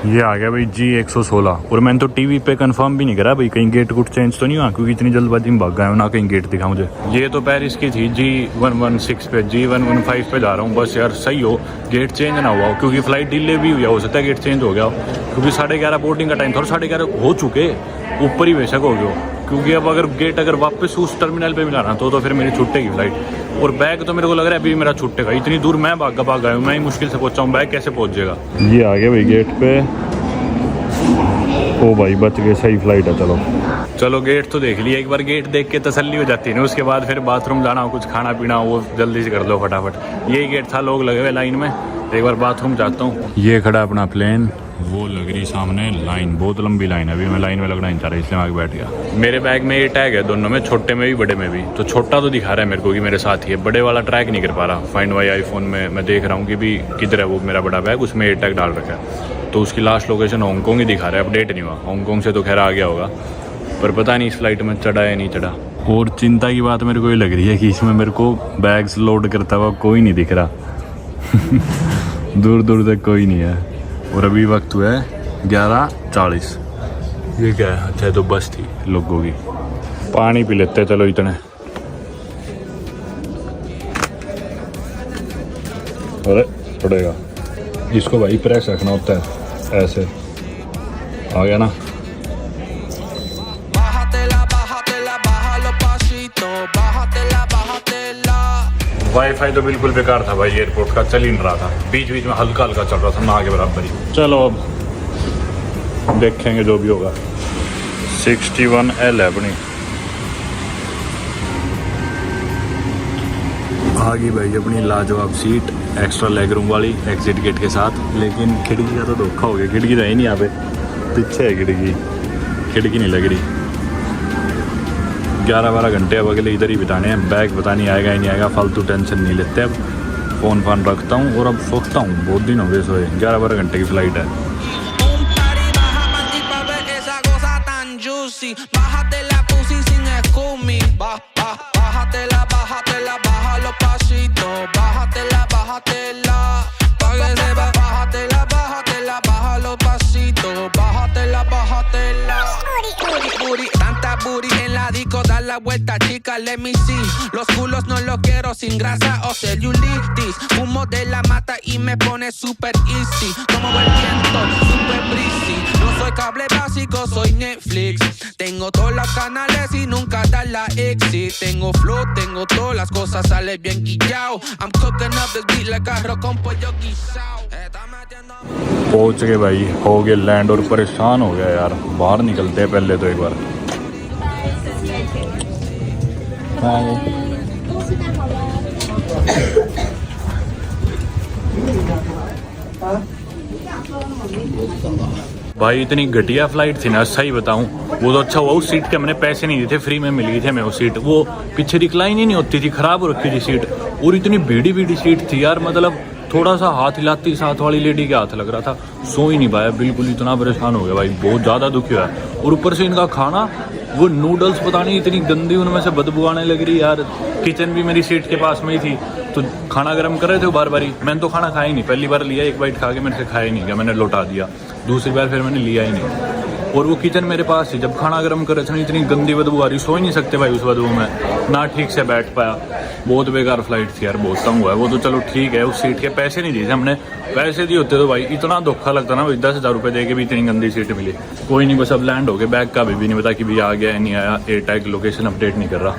ये आ गया भाई G116, और मैंने तो टीवी पे कंफर्म भी नहीं करा भाई कहीं गेट गुट चेंज तो नहीं हुआ, क्योंकि इतनी जल्दबाजी में भाग गया हूँ, ना कहीं गेट दिखा मुझे। ये तो पेरिस की थी G116 पे, G115 पे जा रहा हूँ। बस यार सही हो, गेट चेंज ना हुआ हो, क्योंकि फ्लाइट डिले भी हुआ, हो सकता है गेट चेंज हो गया हो, क्योंकि 11:30 बोर्डिंग का टाइम था और 11:30 हो चुके, ऊपर ही बेशक हो गया। क्योंकि अब अगर गेट अगर वापस उस टर्मिनल पे मिलाना तो फिर मेरी छूटेगी फ्लाइट। और बैग तो मेरे को लग रहा है अभी मेरा छूटेगा, इतनी दूर मैं भाग गया हूँ, मैं ही मुश्किल से पहुँचा हूँ, बैग कैसे पहुँच जाएगा। ये आ गया भाई गेट पे, ओ भाई बच गए, सही फ्लाइट है। चलो गेट तो देख लिया, एक बार गेट देख के तसल्ली हो जाती है ना, उसके बाद फिर बाथरूम जाना हो, कुछ खाना पीना हो, वो जल्दी से कर लो फटाफट। यही गेट था, लोग लगे हुए लाइन में, एक बार बाथरूम जाता हूँ। ये खड़ा अपना प्लेन, वो लग रही सामने लाइन, बहुत लंबी लाइन है। अभी मैं लाइन में लगना नहीं चाह रहा, इसलिए मैं आगे बैठ गया। मेरे बैग में ये टैग है दोनों में, छोटे में भी बड़े में भी। तो छोटा तो दिखा रहा है मेरे को कि मेरे साथ ही है, बड़े वाला ट्रैक नहीं कर पा रहा। फाइंड माई आईफोन में मैं देख रहा हूँ कि भी किधर है वो मेरा बड़ा बैग, उसमें ये टैग डाल रखा है। तो उसकी लास्ट लोकेशन हांगकॉन्ग ही दिखा रहा है, अपडेट नहीं हुआ। हांगकॉन्ग से तो खैर आ गया होगा, पर पता नहीं इस फ्लाइट में चढ़ा या नहीं चढ़ा। और चिंता की बात मेरे को ये लग रही है कि इसमें मेरे को बैग्स लोड करता हुआ कोई नहीं दिख रहा। दूर दूर तक कोई नहीं है। और अभी वक्त हुआ है 11:40। ये क्या है? अच्छा तो बस थी लोगों की। पानी पी लेते चलो इतने। अरे पड़ेगा इसको भाई, प्रेस रखना होता है ऐसे। आ गया ना। वाईफाई तो बिल्कुल बेकार था भाई, एयरपोर्ट का चल ही नहीं रहा था, बीच बीच में हल्का हल्का चल रहा था, ना के बराबर ही। चलो अब देखेंगे जो भी होगा। 61L है अपनी। आ गई भाई अपनी लाजवाब सीट, एक्स्ट्रा लेग रूम वाली, एग्जिट गेट के साथ। लेकिन खिड़की का तो धोखा हो गया, खिड़की तो है नहीं यहाँ पे, पीछे है खिड़की, खिड़की नहीं लग रही। 11-12 घंटे अब अगले इधर ही बिताने हैं। बैग पता नहीं आएगा ही नहीं आएगा, फालतू टेंशन नहीं लेते। अब फ़ोन फान रखता हूँ और अब सोचता हूँ, बहुत दिन हो गए सोए। 11-12 घंटे की फ़्लाइट है। La vuelta chica, let me see. Los culos no los quiero sin grasa o celulitis. Fumo de la mata y me pone super easy. Como el viento, super breezy. No soy cable básico, soy Netflix. Tengo todos los canales y nunca da la exit. Tengo flow, tengo todas las cosas, sale bien guillao. I'm cooking up this beat like arroz con pollo guisao. पहुँच गए भाई, हो गए land. और परेशान हो गया यार, बाहर निकलते हैं पहले तो एक बार। भाई इतनी घटिया फ्लाइट थी ना, सही बताऊं। वो तो अच्छा हुआ उस सीट के मैंने पैसे नहीं दिए थे, फ्री में मिल गई थे मैं वो सीट। वो पीछे रिक्लाइन ही नहीं होती थी, खराब हो रखी थी सीट। और इतनी भीड़ी भीड़ी सीट थी यार, मतलब थोड़ा सा हाथ हिलाती साथ वाली लेडी के हाथ लग रहा था। सो ही नहीं पाया बिल्कुल, इतना परेशान हो गया भाई, बहुत ज़्यादा दुखी हुआ है। और ऊपर से इनका खाना, वो नूडल्स पता नहीं इतनी गंदी उनमें से बदबू आने लग रही यार। किचन भी मेरी सीट के पास में ही थी, तो खाना गर्म कर रहे थे बार बारी। मैंने तो खाना खाया ही नहीं, पहली बार लिया, एक बाइट खा के मेरे से खाया ही नहीं गया, मैंने लौटा दिया। दूसरी बार फिर मैंने लिया ही नहीं। और वो किचन मेरे पास थी, जब खाना गर्म कर रहे थे इतनी गंदी बदबू आ रही, सो ही नहीं सकते भाई उस बदबू में, ना ठीक से बैठ पाया। बहुत बेकार फ्लाइट थी यार, बहुत तंग हुआ है। वो तो चलो ठीक है, उस सीट के पैसे नहीं दिए थे हमने, पैसे दिए होते तो भाई इतना धोखा लगता ना भाई, 10,000 रुपये दे के भी इतनी गंदी सीट मिली। कोई नहीं, बस अब लैंड हो गए। बैग का भी नहीं पता कि भी आ गया है नहीं आया, एयर टैग लोकेशन अपडेट नहीं कर रहा।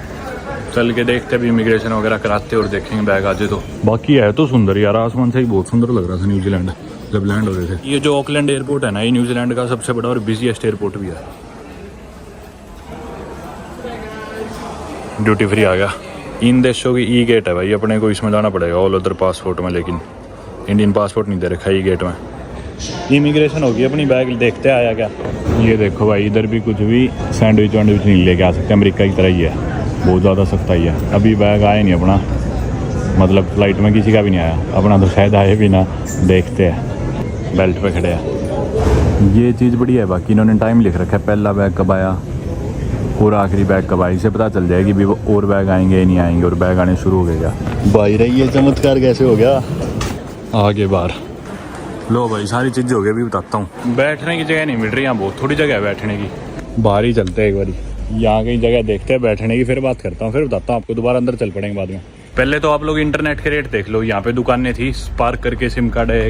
चल के देखते अभी इमिग्रेशन वगैरह कराते और देखेंगे बैग आ जाए तो। बाकी है तो सुंदर यार, आसमान से ही बहुत सुंदर लग रहा था न्यूजीलैंड जब लैंड हो रहे थे। ये जो ऑकलैंड एयरपोर्ट है ना, ये न्यूजीलैंड का सबसे बड़ा और बिजीएस्ट एयरपोर्ट भी है। ड्यूटी फ्री आ गया। इन देशों की ई गेट है भाई, अपने को इसमें जाना पड़ेगा ऑल अदर पासपोर्ट में, लेकिन इंडियन पासपोर्ट नहीं दे रखा ई गेट में। इमिग्रेशन होगी अपनी, बैग देखते आया क्या। ये देखो भाई, इधर भी कुछ भी सैंडविच वैंडविच नहीं लेके आ सकते, अमेरिका की तरह ही है, बहुत ज़्यादा सख्ता ही है। अभी बैग आया नहीं अपना, मतलब फ्लाइट में किसी का भी नहीं आया अपना, तो शायद आए भी ना, देखते हैं। बेल्ट पे खड़े हैं। ये चीज़ बढ़िया है, बाकी इन्होंने टाइम लिख रखा है, पहला बैग कब आया और आखिरी बैग कब आया, इससे पता चल जाएगी भी वो और बैग आएंगे नहीं आएंगे, और बैग आने शुरू हो गए क्या। भाई रही ये चमत्कार कैसे हो गया। आगे बाहर लो भाई, सारी चीज़ें हो गई, अभी बताता हूँ। बैठने की जगह नहीं मिल रही यहाँ, बहुत थोड़ी जगह है बैठने की। बाहर ही चलते हैं एक बारी, यहाँ कहीं जगह देखते हैं बैठने की, फिर बात करता हूँ, फिर बताता हूँ आपको। दोबारा अंदर चल पड़ेंगे बाद में। पहले तो आप लोग इंटरनेट के रेट देख लो। यहाँ पे दुकानें थी, स्पार्क करके सिम कार्ड है,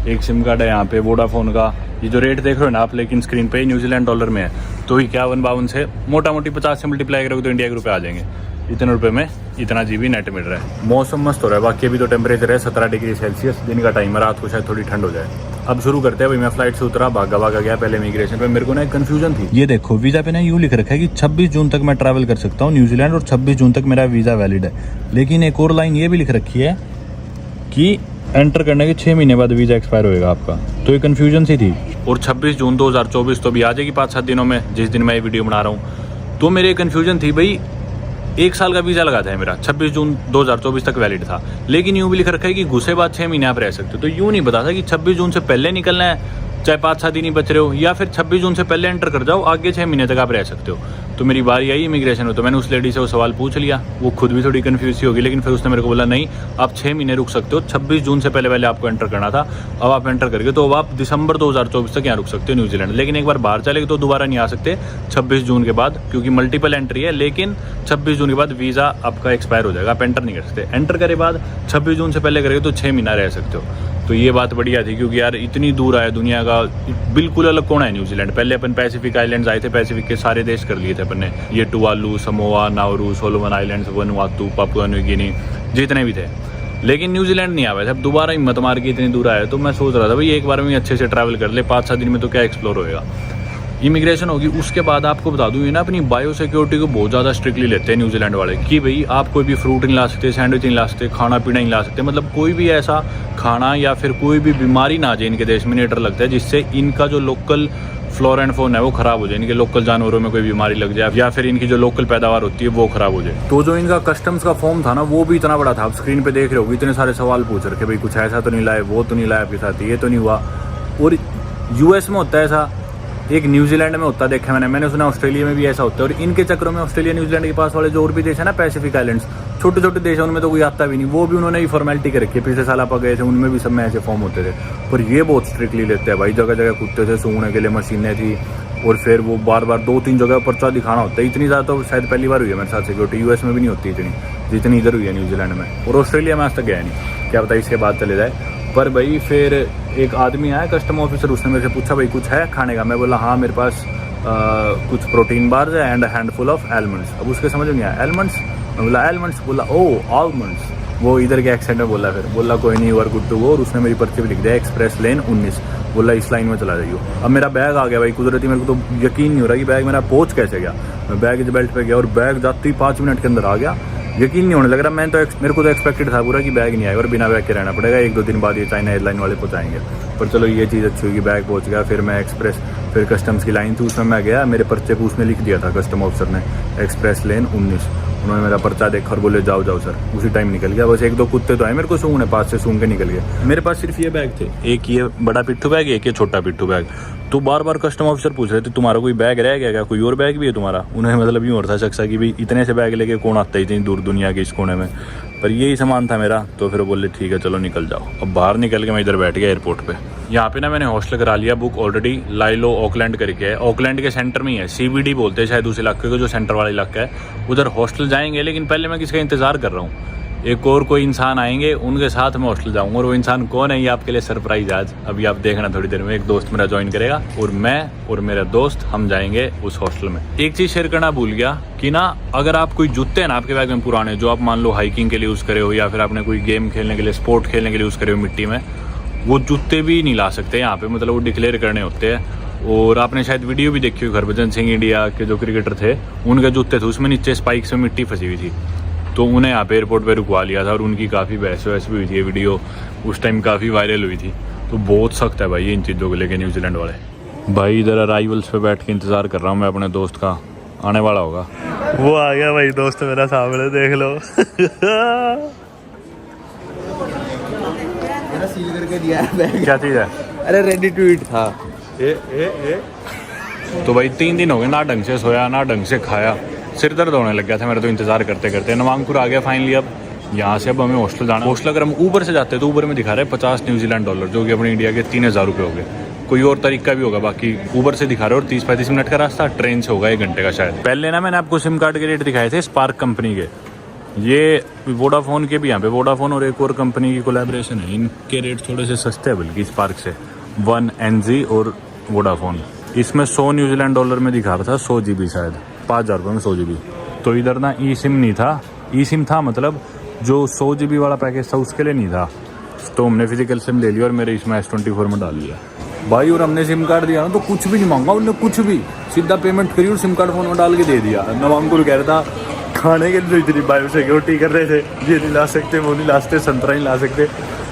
एक सिम कार्ड है यहाँ पे वोडाफोन का। ये जो रेट देख रहे हो ना आप, लेकिन स्क्रीन पे न्यूजीलैंड डॉलर में है, तो 51-52 से मोटा मोटी 50 से मल्टीप्लाई करोगे तो इंडिया के रुपये आ जाएंगे। इतने रुपये में इतना जीबी नेट मिल रहा है। मौसम मस्त हो रहा है। बाकी अभी तो टेम्परेचर है 17 डिग्री सेल्सियस, दिन का टाइम है, रात को शायद थोड़ी ठंड हो जाए। अब शुरू करते हैं भाई। मैं फ्लाइट से उतरा, भागा गया पहले इमिग्रेशन पे। मेरे को ना एक कन्फ्यूजन थी। ये देखो वीज़ा पे ना यूँ लिख रखा है कि 26 जून तक मैं ट्रैवल कर सकता हूँ न्यूजीलैंड, और 26 जून तक मेरा वीज़ा वैलिड है। लेकिन एक और लाइन ये भी लिख रखी है कि एंटर करने के 6 महीने बाद वीज़ा एक्सपायर होएगा आपका। तो ये कन्फ्यूजन सी थी। और 26 जून 2024 तो भी आ जाएगी 5-7 दिनों में, जिस दिन मैं ये वीडियो बना रहा हूँ। तो मेरे कन्फ्यूजन थी भाई, 1 साल का वीज़ा लगा था मेरा, 26 जून 2024 तक वैलिड था, लेकिन यूँ भी लिख रखा है कि घुसे बाद 6 महीने आप रह सकते हो। तो यूँ नहीं बता था कि 26 जून से पहले निकलना है, चाहे 5-7 दिन ही बच रहे हो, या फिर 26 जून से पहले एंटर कर जाओ, आगे 6 महीने तक आप रह सकते हो। तो मेरी बारी आई इमिग्रेशन में, तो मैंने उस लेडी से वो सवाल पूछ लिया। वो खुद भी थोड़ी कन्फ्यूज सी होगी, लेकिन फिर उसने मेरे को बोला नहीं, आप 6 महीने रुक सकते हो, 26 जून से पहले आपको एंटर करना था, अब आप एंटर करके तो अब आप दिसंबर 2024 तक यहाँ रुक सकते हो न्यूजीलैंड। लेकिन एक बार बाहर चले गए तो दोबारा नहीं आ सकते 26 जून के बाद, क्योंकि मल्टीपल एंट्री है। लेकिन 26 जून के बाद वीज़ा आपका एक्सपायर हो जाएगा, आप एंटर नहीं कर सकते। एंटर करे बाद 26 जून से पहले करेंगे तो 6 महीना रह सकते हो। तो ये बात बढ़िया थी, क्योंकि यार इतनी दूर आया, दुनिया का बिल्कुल अलग कोना है न्यूजीलैंड। पहले अपन पैसिफिक आइलैंड्स आए थे, पैसिफिक के सारे देश कर लिए थे अपन ने, ये Tuvalu, Samoa, Nauru, Solomon Islands, Vanuatu, Papua New Guinea, जितने भी थे। लेकिन न्यूजीलैंड नहीं आया था। अब दोबारा हिम्मत मार के इतनी दूर आया, तो मैं सोच रहा था भाई एक बार में अच्छे से ट्रैवल कर ले, 5-7 दिन में तो क्या एक्सप्लोर होएगा। इमिग्रेशन होगी, उसके बाद आपको बता दूँ, ये ना अपनी बायो सिक्योरिटी को बहुत ज़्यादा स्ट्रिक्टली लेते हैं न्यूजीलैंड वाले, कि भाई आप कोई भी फ्रूट नहीं ला सकते, सैंडविच नहीं ला सकते, खाना पीना नहीं ला सकते, मतलब कोई भी ऐसा खाना या फिर कोई भी बीमारी ना आ जाए इनके देश में, नहीं डर लगता है, जिससे इनका जो लोकल फ्लोरा एंड फौना है वो खराब हो जाए, इनके लोकल जानवरों में कोई बीमारी लग जाए, या फिर इनकी जो लोकल पैदावार होती है वो खराब हो जाए। तो जो इनका कस्टम्स का फॉर्म था ना, वो भी इतना बड़ा था, आप स्क्रीन पे देख रहे हो, इतने सारे सवाल पूछ रखे, भाई कुछ ऐसा तो नहीं लाए, वो तो नहीं लाया आपके साथ, ये तो नहीं हुआ। और यूएस में होता है ऐसा, एक न्यूजीलैंड में होता देखा मैंने सुना ऑस्ट्रेलिया में भी ऐसा होता है। और इनके चक्रों में ऑस्ट्रेलिया न्यूजीलैंड के पास वाले जो और भी देश है ना पैसिफिक आइलैंड्स, छोटे छोटे देश है, उनमें तो कोई आता भी नहीं, वो भी उन्होंने ही फॉर्मेलिटी कर रखी है। पिछले साल आप गए थे, उनमें भी सब में ऐसे फॉर्म होते थे, पर ये बहुत स्ट्रिक्टली लेते हैं भाई। जगह जगह कुत्ते थे, सूंघने के लिए मशीनें थी, और फिर वो बार 2-3 जगह पर्चा दिखाना होता है। इतनी ज़्यादा तो शायद पहली बार हुई है मेरे साथ सिक्योरिटी, यूएस में भी नहीं होती इतनी जितनी इधर हुई है न्यूजीलैंड में। और ऑस्ट्रेलिया में आज तक गया नहीं, क्या पता इसके बाद चले जाए। पर भाई फिर एक आदमी आया कस्टम ऑफिसर, उसने मेरे से पूछा भाई कुछ है खाने का। मैं बोला हाँ मेरे पास कुछ प्रोटीन बार्स है एंड हैंडफुल ऑफ एलमंड्स। अब उसके समझ में नहीं आया एलमंड्स, मैं बोला एलमंड्स, बोला ओ आलमंड्स, वो इधर के एक्सेंट में बोला। फिर बोला कोई नहीं, you are good to go. और उसने मेरी पर्ची भी लिख दिया एक्सप्रेस लेन 19, बोला इस लाइन में चला जाइए। अब मेरा बैग आ गया भाई, कुदरती मेरे को तो यकीन नहीं हो रहा कि बैग मेरा पहुंच कैसे गया। मैं बैग बेल्ट पे गया और बैग जाते ही 5 मिनट के अंदर आ गया, यकीन नहीं होने लग रहा। मेरे को तो एक्सपेक्टेड था पूरा कि बैग नहीं आएगा और बिना बैग के रहना पड़ेगा, 1-2 दिन बाद ये चाइना एयरलाइन वाले पहुंचाएंगे। पर चलो ये चीज़ अच्छी हुई, बैग पहुंच गया। फिर मैं एक्सप्रेस, फिर कस्टम्स की लाइन थी उसमें मैं गया, मेरे पर्चे पे उसने लिख दिया था कस्टम ऑफिसर ने एक्सप्रेस लेन 19। उन्होंने मेरा पर्चा देखा और बोले जाओ जाओ सर, उसी टाइम निकल गया। बस 1-2 कुत्ते तो आए मेरे को सूंघने, पास से सूंघ के निकल गए। मेरे पास सिर्फ ये बैग थे, एक ये बड़ा पिट्ठू बैग, एक ये छोटा पिट्ठू बैग। तो बार बार कस्टम ऑफिसर पूछ रहे थे तुम्हारा कोई बैग रह गया क्या, कोई और बैग भी है तुम्हारा। उन्हें मतलब यूँ होता शख्सा कि भाई इतने से बैग लेके कौन आता है इतनी दूर दुनिया के इस कोने में, पर यही सामान था मेरा। तो फिर बोले ठीक है चलो निकल जाओ। अब बाहर निकल के मैं इधर बैठ गया एयरपोर्ट पे। यहाँ पे ना मैंने हॉस्टल करा लिया बुक ऑलरेडी, लाइलो ऑकलैंड करके है, ऑकलैंड के सेंटर में ही है, CBD बोलते हैं शायद उस इलाके को, जो सेंटर वाला इलाका है, उधर हॉस्टल जाएंगे। लेकिन पहले मैं किसका इंतज़ार कर रहा हूँ, एक और कोई इंसान आएंगे, उनके साथ मैं हॉस्टल जाऊँगा। और वो इंसान कौन है ये आपके लिए सरप्राइज आज, अभी आप देखना थोड़ी देर में। एक दोस्त मेरा ज्वाइन करेगा और मैं और मेरा दोस्त हम जाएंगे उस हॉस्टल में। एक चीज़ शेयर करना भूल गया कि ना, अगर आप कोई जूते हैं ना आपके बैग में पुराने, जो आप मान लो हाइकिंग के लिए यूज़ करे हो या फिर आपने कोई गेम खेलने के लिए, स्पोर्ट खेलने के लिए यूज़ करे हो मिट्टी में, वो जूते भी नहीं ला सकते यहाँ पे, मतलब वो डिक्लेयर करने होते हैं। और आपने शायद वीडियो भी देखी हुई, हरभजन सिंह इंडिया के जो क्रिकेटर थे, उनके जूते थे उसमें नीचे स्पाइक से मिट्टी फंसी हुई थी, तो उन्हें यहाँ पे एयरपोर्ट पे रुकवा लिया था। और उनकी काफ़ी बहस वहस भी हुई थी, ये वीडियो उस टाइम काफ़ी वायरल हुई थी। तो बहुत सख्त है भाई ये इन चीज़ों को लेके न्यूजीलैंड वाले। भाई इधर अराइवल्स पे बैठ के इंतज़ार कर रहा हूँ मैं अपने दोस्त का, आने वाला होगा। वो आ गया भाई दोस्त मेरा, सामने देख लो। सील करके दिया है बैग। क्या चीज़ है? अरे रेडी टू ईट था। तो भाई 3 दिन हो गए, ना ढंग से सोया ना ढंग से खाया, सिर दर्द होने लग गया था मेरा तो इंतजार करते करते। नवांगपुर आ गया फाइनली। अब यहाँ से अब हमें हॉस्टल जाना। हॉस्टल अगर हम ऊबर से जाते हैं तो ऊबर में दिखा रहे हैं 50 न्यूजीलैंड डॉलर, जो कि अपने इंडिया के 3000 रुपये हो गए। कोई और तरीका भी होगा, बाकी ऊबर से दिखा रहे हो और 30-35 मिनट का रास्ता, ट्रेन से होगा 1 घंटे का शायद। पहले ना मैंने आपको सिम कार्ड के रेट दिखाए थे स्पार्क कंपनी के, ये वोडाफोन के भी यहाँ पे, वोडाफोन और एक और कंपनी की कोलैबोरेशन है, इनके रेट थोड़े से सस्ते हैं बल्कि स्पार्क से, 1NG और वोडाफोन। इसमें 100 न्यूजीलैंड डॉलर में दिखा रहा था 100 GB शायद, 5000 रुपये में 100 GB। तो इधर ना ई सिम नहीं था, ई सिम था मतलब जो 100 GB वाला पैकेज था उसके लिए नहीं था। तो हमने फिजिकल सिम ले लिया और मेरे इसमें S24 में डाल लिया भाई। और हमने सिम कार्ड दिया ना तो कुछ भी नहीं मांगा उन्होंने, कुछ भी, सीधा पेमेंट करी और सिम कार्ड फ़ोन में डाल के दे दिया। नवांकुर कह रहा था खाने के लिए तो इतनी बायो सिक्योरिटी कर रहे थे, ये नहीं ला सकते, वो नहीं ला सकते, संतरा नहीं ला सकते,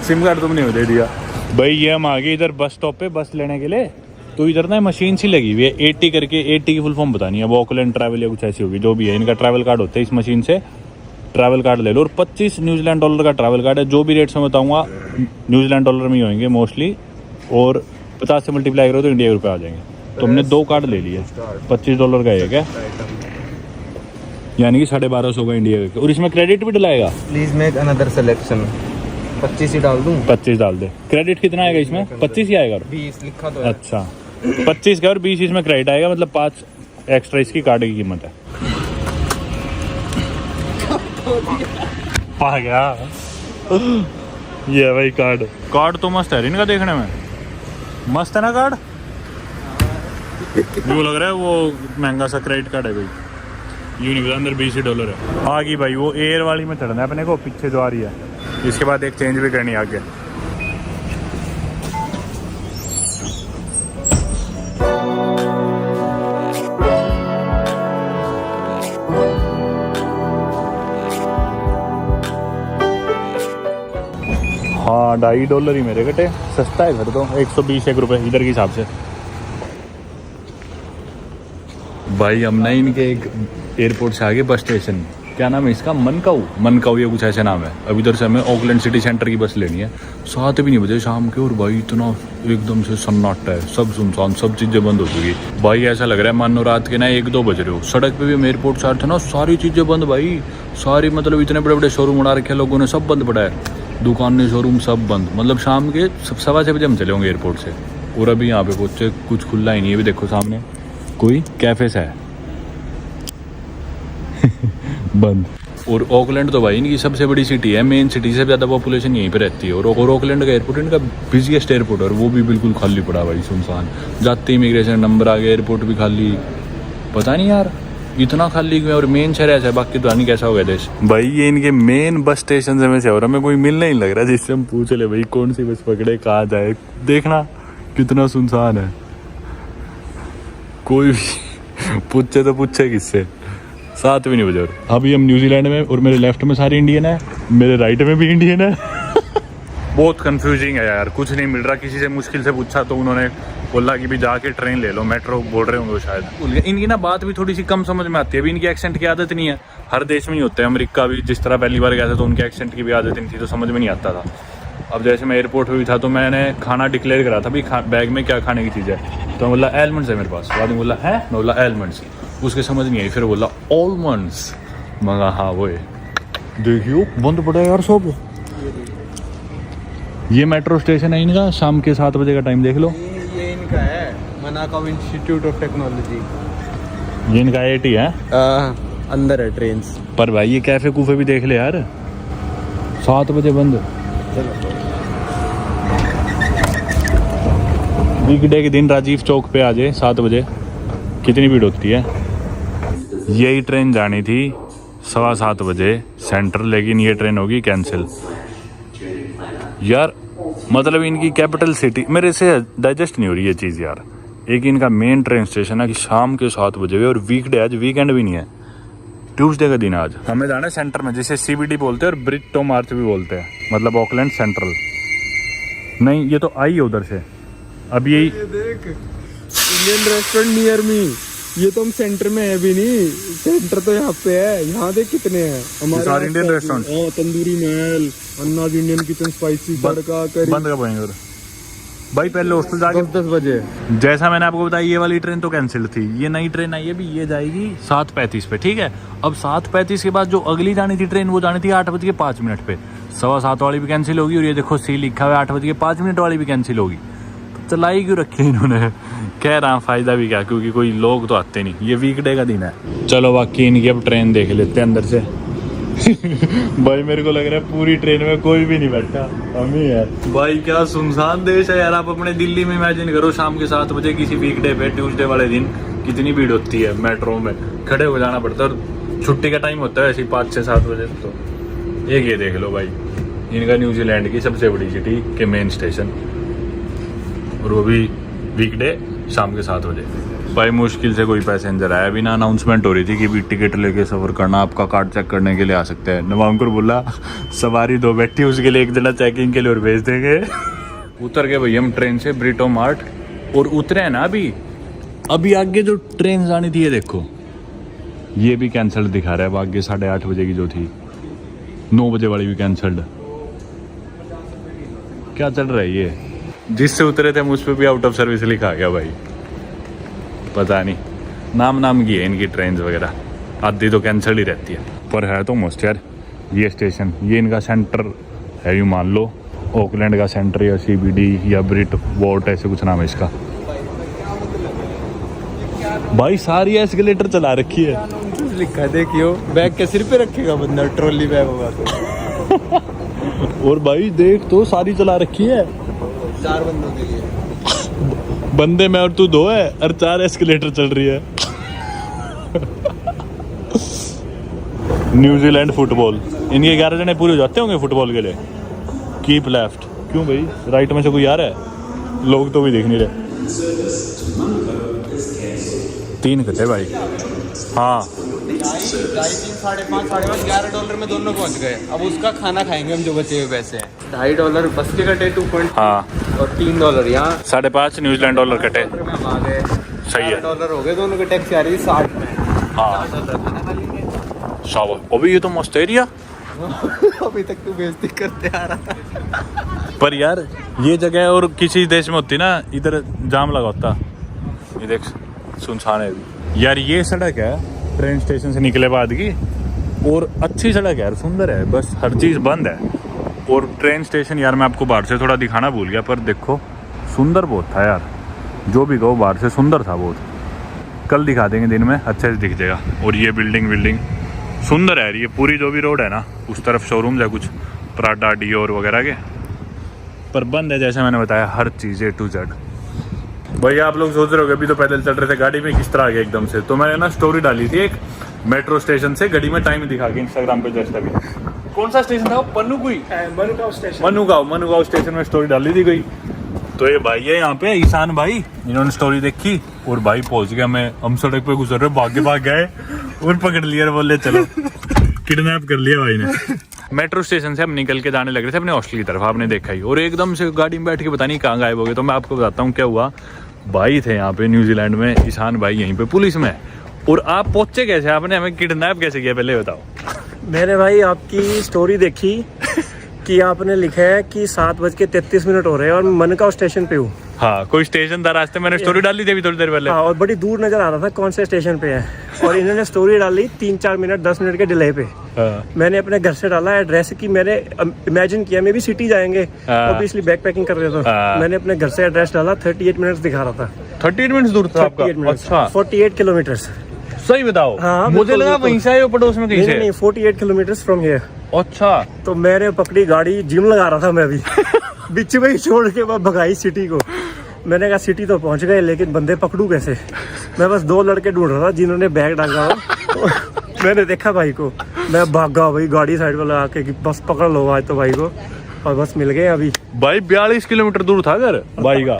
सिम कार्ड तुमने दे दिया। भाई ये हम आ गए इधर बस स्टॉप पे बस लेने के लिए। तो इधर ना मशीन सी लगी हुई है 80 करके, 80 की फुल फॉर्म पता नहीं है, वो ऑकलैंड ट्रैवल या कुछ ऐसी होगी, जो भी है इनका ट्रैवल कार्ड होता है। इस मशीन से ट्रैवल कार्ड ले लो और 25 न्यूजीलैंड डॉलर का ट्रैवल कार्ड है। जो भी रेट्स मैं बताऊंगा न्यूजीलैंड डॉलर में ही होंगे मोस्टली, और 50 से मल्टीप्लाई करो तो इंडिया के रुपये आ जाएंगे। तो हमने 2 कार्ड ले लिए, $25 का एक है, यानी कि 1250 का इंडिया का। और इसमें क्रेडिट भी डलाएगा। Please make another selection. 25 ही डाल दूं? 25 डाल दे। क्रेडिट कितना आएगा इसमें? 25 ही आएगा। 20 लिखा तो है। अच्छा 25 का और 20 इसमें क्रेडिट आएगा, मतलब 5 एक्स्ट्रा इसकी कार्ड की कीमत है। आ गया ये है भाई कार्ड। कार्ड तो मस्त है इनका, देखने में मस्त है ना कार्ड। वो लग रहा है वो महंगा सा क्रेडिट कार्ड है भाई। यूनिक अंदर $20 है। आगे भाई वो एयर वाली में चढ़ना है अपने को, पीछे जो आ रही है। इसके बाद एक चेंज भी करनी है आगे। हाँ $2.5 ही मेरे कटे, सस्ता है घर तो। 120 रुपये इधर के हिसाब से। भाई हम ना इनके एक एयरपोर्ट से आगे बस स्टेशन, क्या नाम है इसका, मनकाऊ या कुछ ऐसे नाम है। अब इधर से हमें ऑकलैंड सिटी सेंटर की बस लेनी है। 7 भी नहीं बजे शाम के, और भाई इतना एकदम से सन्नाटा है, सब सुनसान, सब चीज़ें बंद हो चुकी। भाई ऐसा लग रहा है मानो रात के ना 1-2 बज रहे हो। सड़क पे भी हम एयरपोर्ट से आ रहे थे ना, सारी चीज़ें बंद भाई, सारी, मतलब इतने बड़े बड़े शोरूम उड़ा रखे लोगों ने, सब बंद पड़ा है, दुकानें शोरूम सब बंद। मतलब शाम के 6:15 बजे हम चले होंगे एयरपोर्ट से, और अभी यहाँ पे पहुँचे कुछ खुला ही नहीं है। अभी देखो सामने कोई कैफे से है बंद। और ऑकलैंड तो भाई इनकी सबसे बड़ी सिटी है, मेन सिटी से ज़्यादा पॉपुलेशन यहीं पे रहती है। और ऑकलैंड का एयरपोर्ट इनका बिजिएस्ट एयरपोर्ट है, और वो भी बिल्कुल खाली पड़ा भाई, सुनसान। जाते इमिग्रेशन नंबर आ गया, एयरपोर्ट भी खाली। पता नहीं यार इतना खाली क्यों है। और मेन शहर ऐसा है, बाकी तो नहीं कैसा हो गया देश। भाई ये इनके मेन बस स्टेशन से में से, और हमें कोई मिल नहीं लग रहा जिससे हम पूछ ले भाई कौन सी बस पकड़े, कहाँ जाए। देखना कितना सुनसान है, कोई भी पूछे तो पूछे किससे। 7 भी नहीं बजे। अभी हम न्यूजीलैंड में, और मेरे लेफ्ट में सारे इंडियन है, मेरे राइट में भी इंडियन है। बहुत कंफ्यूजिंग है यार, कुछ नहीं मिल रहा। किसी से मुश्किल से पूछा तो उन्होंने बोला कि भी जाके ट्रेन ले लो, मेट्रो बोल रहे होंगे शायद। इनकी ना बात भी थोड़ी सी कम समझ में आती है। अभी इनकी एक्सेंट की आदत नहीं है, हर देश में ही होते हैं। अमेरिका भी जिस तरह पहली बार गया था तो उनके एक्सेंट की भी आदत नहीं थी, तो समझ में नहीं आता था। अब जैसे मैं एयरपोर्ट पर भी था तो मैंने खाना डिक्लेयर करा था, भाई बैग में क्या खाने की चीज़ है, तो बोला एलमंड्स है मेरे पास। बाद में बोला है, मैं बोला एलमंड्स, उसके समझ नहीं आई, फिर बोला ऑलमंड्स, मगा हाँ वो है। देखियो बंद पड़ा यार सब। ये मेट्रो स्टेशन है इनका, शाम के 7 बजे का टाइम देख लो। ये इनका है, मनाकाऊ इंस्टीट्यूट ऑफ टेक्नोलॉजी। ये इनका IIT है, अंदर है ट्रेन्स। पर भाई ये कैफे कूफे भी देख ले यार, 7 बजे बंद। वीकडे के दिन राजीव चौक पे आ जाए 7 बजे, कितनी भीड़ होती है। यही ट्रेन जानी थी 7:15 बजे सेंट्रल, लेकिन ये ट्रेन होगी कैंसिल यार। मतलब इनकी कैपिटल सिटी, मेरे से डाइजेस्ट नहीं हो रही ये चीज़ यार। एक इनका मेन ट्रेन स्टेशन है कि शाम के 7 बजे, और वीकडे, आज वीकेंड भी नहीं है, ट्यूसडे का दिन आज। हमें जाना है सेंटर में, जिसे CBD बोलते हैं और ब्रिटो मार्च भी बोलते हैं, मतलब ऑकलैंड सेंट्रल। नहीं ये तो आई है उधर से। अब यही देख इंडियन रेस्टोरेंट नियर मी, ये तो हम सेंटर में है भी नहीं, सेंटर तो यहाँ पे है। यहाँ देख कितने हैं हमारे सारे इंडियन रेस्टोरेंट। तंदूरी महल, अन्नाज Indian kitchen, spicy tadka, curry. बंद कब होएंगे भाई? पहले हॉस्टल जाके 10 बजे। जैसा मैंने आपको बताया, ये वाली ट्रेन तो कैंसिल थी। ये नई ट्रेन आई है भी, ये जाएगी 7:35 पे, ठीक है। अब 7:35 के बाद जो अगली जानी थी ट्रेन, वो जानी थी 8:05 पे। 7:15 वाली भी कैंसिल होगी, और ये देखो सी लिखा हुआ है 8:05 वाली भी कैंसिल होगी। तो चलाई क्यों रखी इन्होंने, कह रहा फायदा भी क्या, क्योंकि कोई लोग तो आते नहीं। ये वीकडे का दिन है। चलो बाकी इनकी अब ट्रेन देख लेते हैं अंदर से। भाई मेरे को लग रहा है पूरी ट्रेन में कोई भी नहीं बैठा, हम ही है। भाई क्या सुनसान देश है यार। आप अपने दिल्ली में इमेजिन करो, शाम के 7 बजे किसी वीकडे पे, ट्यूसडे वाले दिन, कितनी भीड़ होती है। मेट्रो में खड़े हो जाना पड़ता है, और छुट्टी का टाइम होता है ऐसे 5-6-7 बजे। तो एक ये देख लो भाई, इनका न्यूजीलैंड की सबसे बड़ी सिटी के मेन स्टेशन, और वो भी वीकडे शाम के 7 बजे। भाई मुश्किल से कोई पैसेंजर आया, बिना अनाउंसमेंट हो रही थी कि भी टिकट लेके सफ़र करना, आपका कार्ड चेक करने के लिए आ सकते हैं। नवांकुर बोला सवारी 2 बैठी, उसके लिए 1 जना चेकिंग के लिए और भेज देंगे। उतर गए भाई हम ट्रेन से ब्रिटो मार्ट, और उतरे हैं ना अभी आगे जो ट्रेन जानी थी ये देखो, ये भी कैंसल्ड दिखा रहा है। अब आगे 8:30 बजे की जो थी, 9 बजे वाली भी कैंसल्ड। क्या चल रहा है ये? जिससे उतरे थे मुझ पे भी आउट ऑफ सर्विस लिखा गया भाई, पता नहीं नाम की है इनकी ट्रेन वगैरह, आधी तो कैंसिल ही रहती है। पर है तो मस्त यार ये स्टेशन, ये इनका सेंटर है, यूँ मान लो ऑकलैंड का सेंटर या CBD या ब्रिट वोट ऐसे कुछ नाम है इसका। भाई सारी एस्केलेटर चला रखी है, लिखा है देखियो, बैग के सिर पे रखेगा बंदा, ट्रॉली बैग होगा तो। और भाई देख तो सारी चला रखी है, 4 बंदों के लिए। बंदे में और तू 2 है और 4 एस्केलेटर चल रही है। न्यूजीलैंड फुटबॉल, इनके 11 जने पूरे हो जाते होंगे फुटबॉल के लिए। कीप लेफ्ट, क्यों भाई राइट में से कोई आ रहा है? लोग तो भी देख नहीं रहे। 3 कटे भाई। हाँ $5.5 $11 में दोनों पहुंच गए। अब उसका खाना खाएंगे हम, जो बचे हुए पैसे हैं। $2.5 बस के कटे, 2 हाँ, और $3 यहाँ। 5.5 न्यूजीलैंड डॉलर कटे। हम आ गए, सही है। $4 हो गए दोनों के। टैक्सी आ रही है 60 में। हाँ $4 खाना खा लेंगे। शाबाश, अभी ये तो मस्त एरिया। अभी तक तू बेइज्जती करते आ रहा था। पर यार ये जगह और किसी देश में होती ना, इधर जाम लगा होता। ये देख सुनसान है अभी। यार ये सड़क है ट्रेन स्टेशन से निकले बाद की, और अच्छी सड़क है यार, सुंदर है, बस हर चीज़ बंद है। और ट्रेन स्टेशन यार मैं आपको बाहर से थोड़ा दिखाना भूल गया, पर देखो सुंदर बहुत था यार, जो भी कहो बाहर से सुंदर था बहुत। कल दिखा देंगे दिन में, अच्छे से दिख जाएगा। और ये बिल्डिंग सुंदर है यार, ये पूरी जो भी रोड है ना, उस तरफ शोरूम है कुछ प्राडा डियोर वगैरह के, पर बंद है जैसे मैंने बताया हर चीज़ A to Z। भैया आप लोग सोच रहे हो अभी तो पैदल चल रहे थे, गाड़ी में किस तरह आ गया एकदम से। तो मैंने ना स्टोरी डाली थी एक मेट्रो स्टेशन से गाड़ी में टाइम दिखा के इंस्टाग्राम पे जस्ट अभी। कौन सा स्टेशन था वो? मनुगांव स्टेशन में स्टोरी डाली थी गई। तो ये भाई है यहाँ पे ईशान भाई, इन्होंने स्टोरी देखी और भाई पहुंच गया। हम सड़क पे गुजर रहे, भाग गए और पकड़ लिया, बोले चलो किडनैप कर लिया भाई ने। मेट्रो स्टेशन से हम निकल के जाने लग रहे थे अपने हॉस्टल की तरफ, आपने देखा ही, और एकदम से गाड़ी में बैठ के पता नहीं कहाँ गायब हो गए। तो मैं आपको बताता हूँ क्या हुआ। भाई थे यहाँ पे न्यूजीलैंड में, ईशान भाई यहीं पे पुलिस में। और आप पहुंचे कैसे? आपने हमें किडनैप कैसे किया पहले बताओ। मैंने भाई आपकी स्टोरी देखी कि आपने लिखा है कि 7:33 हो रहे हैं और मैं मनगांव स्टेशन पे हूँ। हाँ, कोई स्टेशन था रास्ते, मैंने स्टोरी डाली थी अभी थोड़ी देर पहले। हाँ, और बड़ी दूर नजर आ रहा था कौन से स्टेशन पे है, और इन्होंने स्टोरी डाली 3-4 मिनट 10 मिनट के डिले पे। हाँ। मैंने अपने घर से डाला एड्रेस की, मैंने इमेजिन किया मे भी सिटी जाएंगे, ऑब्वियसली बैक पैकिंग कर रहे थे। मैंने अपने घर से एड्रेस डाला, 38 मिनट दिखा रहा था। 38 मिनट दूर था आपका? अच्छा, 48 किलोमीटर। सही बताओ। हाँ, मुझे लगा वहीं से आए पड़ोस में कहीं से। नहीं, 48 किलोमीटर फ्रॉम हियर। अच्छा, तो मैंने पकड़ी गाड़ी, जिम लगा रहा था मैं भी बीच में ही छोड़ के मैं भगाई सिटी को। मैंने कहा सिटी तो पहुंच गए, लेकिन बंदे पकड़ू कैसे? मैं बस 2 लड़के ढूंढ रहा था जिन्होंने बैग डाला हो। मैंने देखा भाई को, मैं भागा भाई गाड़ी साइड में लगा के कि बस पकड़ लो आज तो भाई को, और बस मिल गए अभी। भाई 42 किलोमीटर दूर था घर भाई का।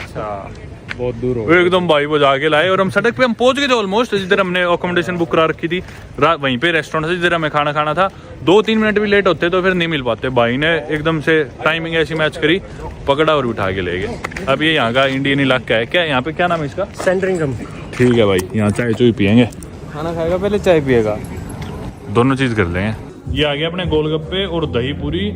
बहुत दूर हो एकदम भाई वो जाके लाए, और हम सड़क पे हम पहुंच गए थे ऑलमोस्ट, जिधर हमने अकोमोडेशन बुक करा रखी थी वहीं पे रेस्टोरेंट से जिधर हमें खाना खाना था। 2-3 मिनट भी लेट होते तो फिर नहीं मिल पाते। भाई ने एकदम से टाइमिंग ऐसी मैच करी, पकड़ा और उठा के ले गए। अब ये यहाँ का इंडियन इलाका है क्या? यहाँ पे क्या नाम है इसका? सेंटरिंगम। ठीक है भाई, यहाँ चाय चुई पियेंगे। खाना खाएगा पहले चाय पिएगा, दोनों चीज कर लेंगे। ये आ गया अपने गोलगप्पे और दही पूरी,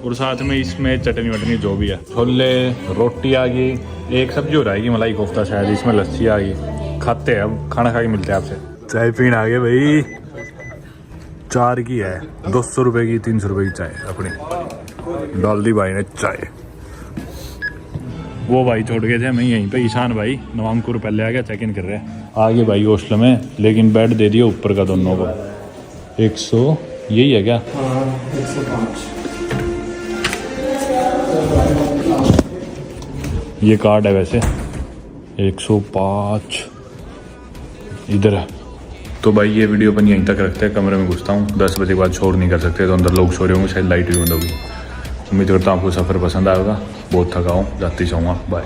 और साथ में इसमें चटनी वटनी जो भी है, छोले रोटी आ गई, एक सब्जी हो रहेगी मलाई कोफ्ता शायद, इसमें लस्सी आ गई। खाते हैं अब, खाना खा के मिलते हैं आपसे। चाय पीने आ गए भाई, 4 की है, 200 रुपये की, 300 रुपये की चाय अपनी डाल दी भाई ने चाय। वो भाई छोड़ गए थे हमें यहीं पे, ईशान भाई नवांकुर पहले आ गया, चेक इन कर रहे हैं। आगे भाई हॉस्टल में, लेकिन बेड दे दिया ऊपर का दोनों को। 100 यही है क्या? 105। ये कार्ड है वैसे, 105 इधर है। तो भाई ये वीडियो अपन यहीं तक रखते हैं, कमरे में घुसता हूँ, 10 बजे के बाद शोर नहीं कर सकते, तो अंदर लोग सो रहे होंगे, शायद लाइट भी बंद होगी। उम्मीद करता हूँ आपको सफ़र पसंद आएगा। बहुत थका हूँ, जाती सोऊंगा, बाय।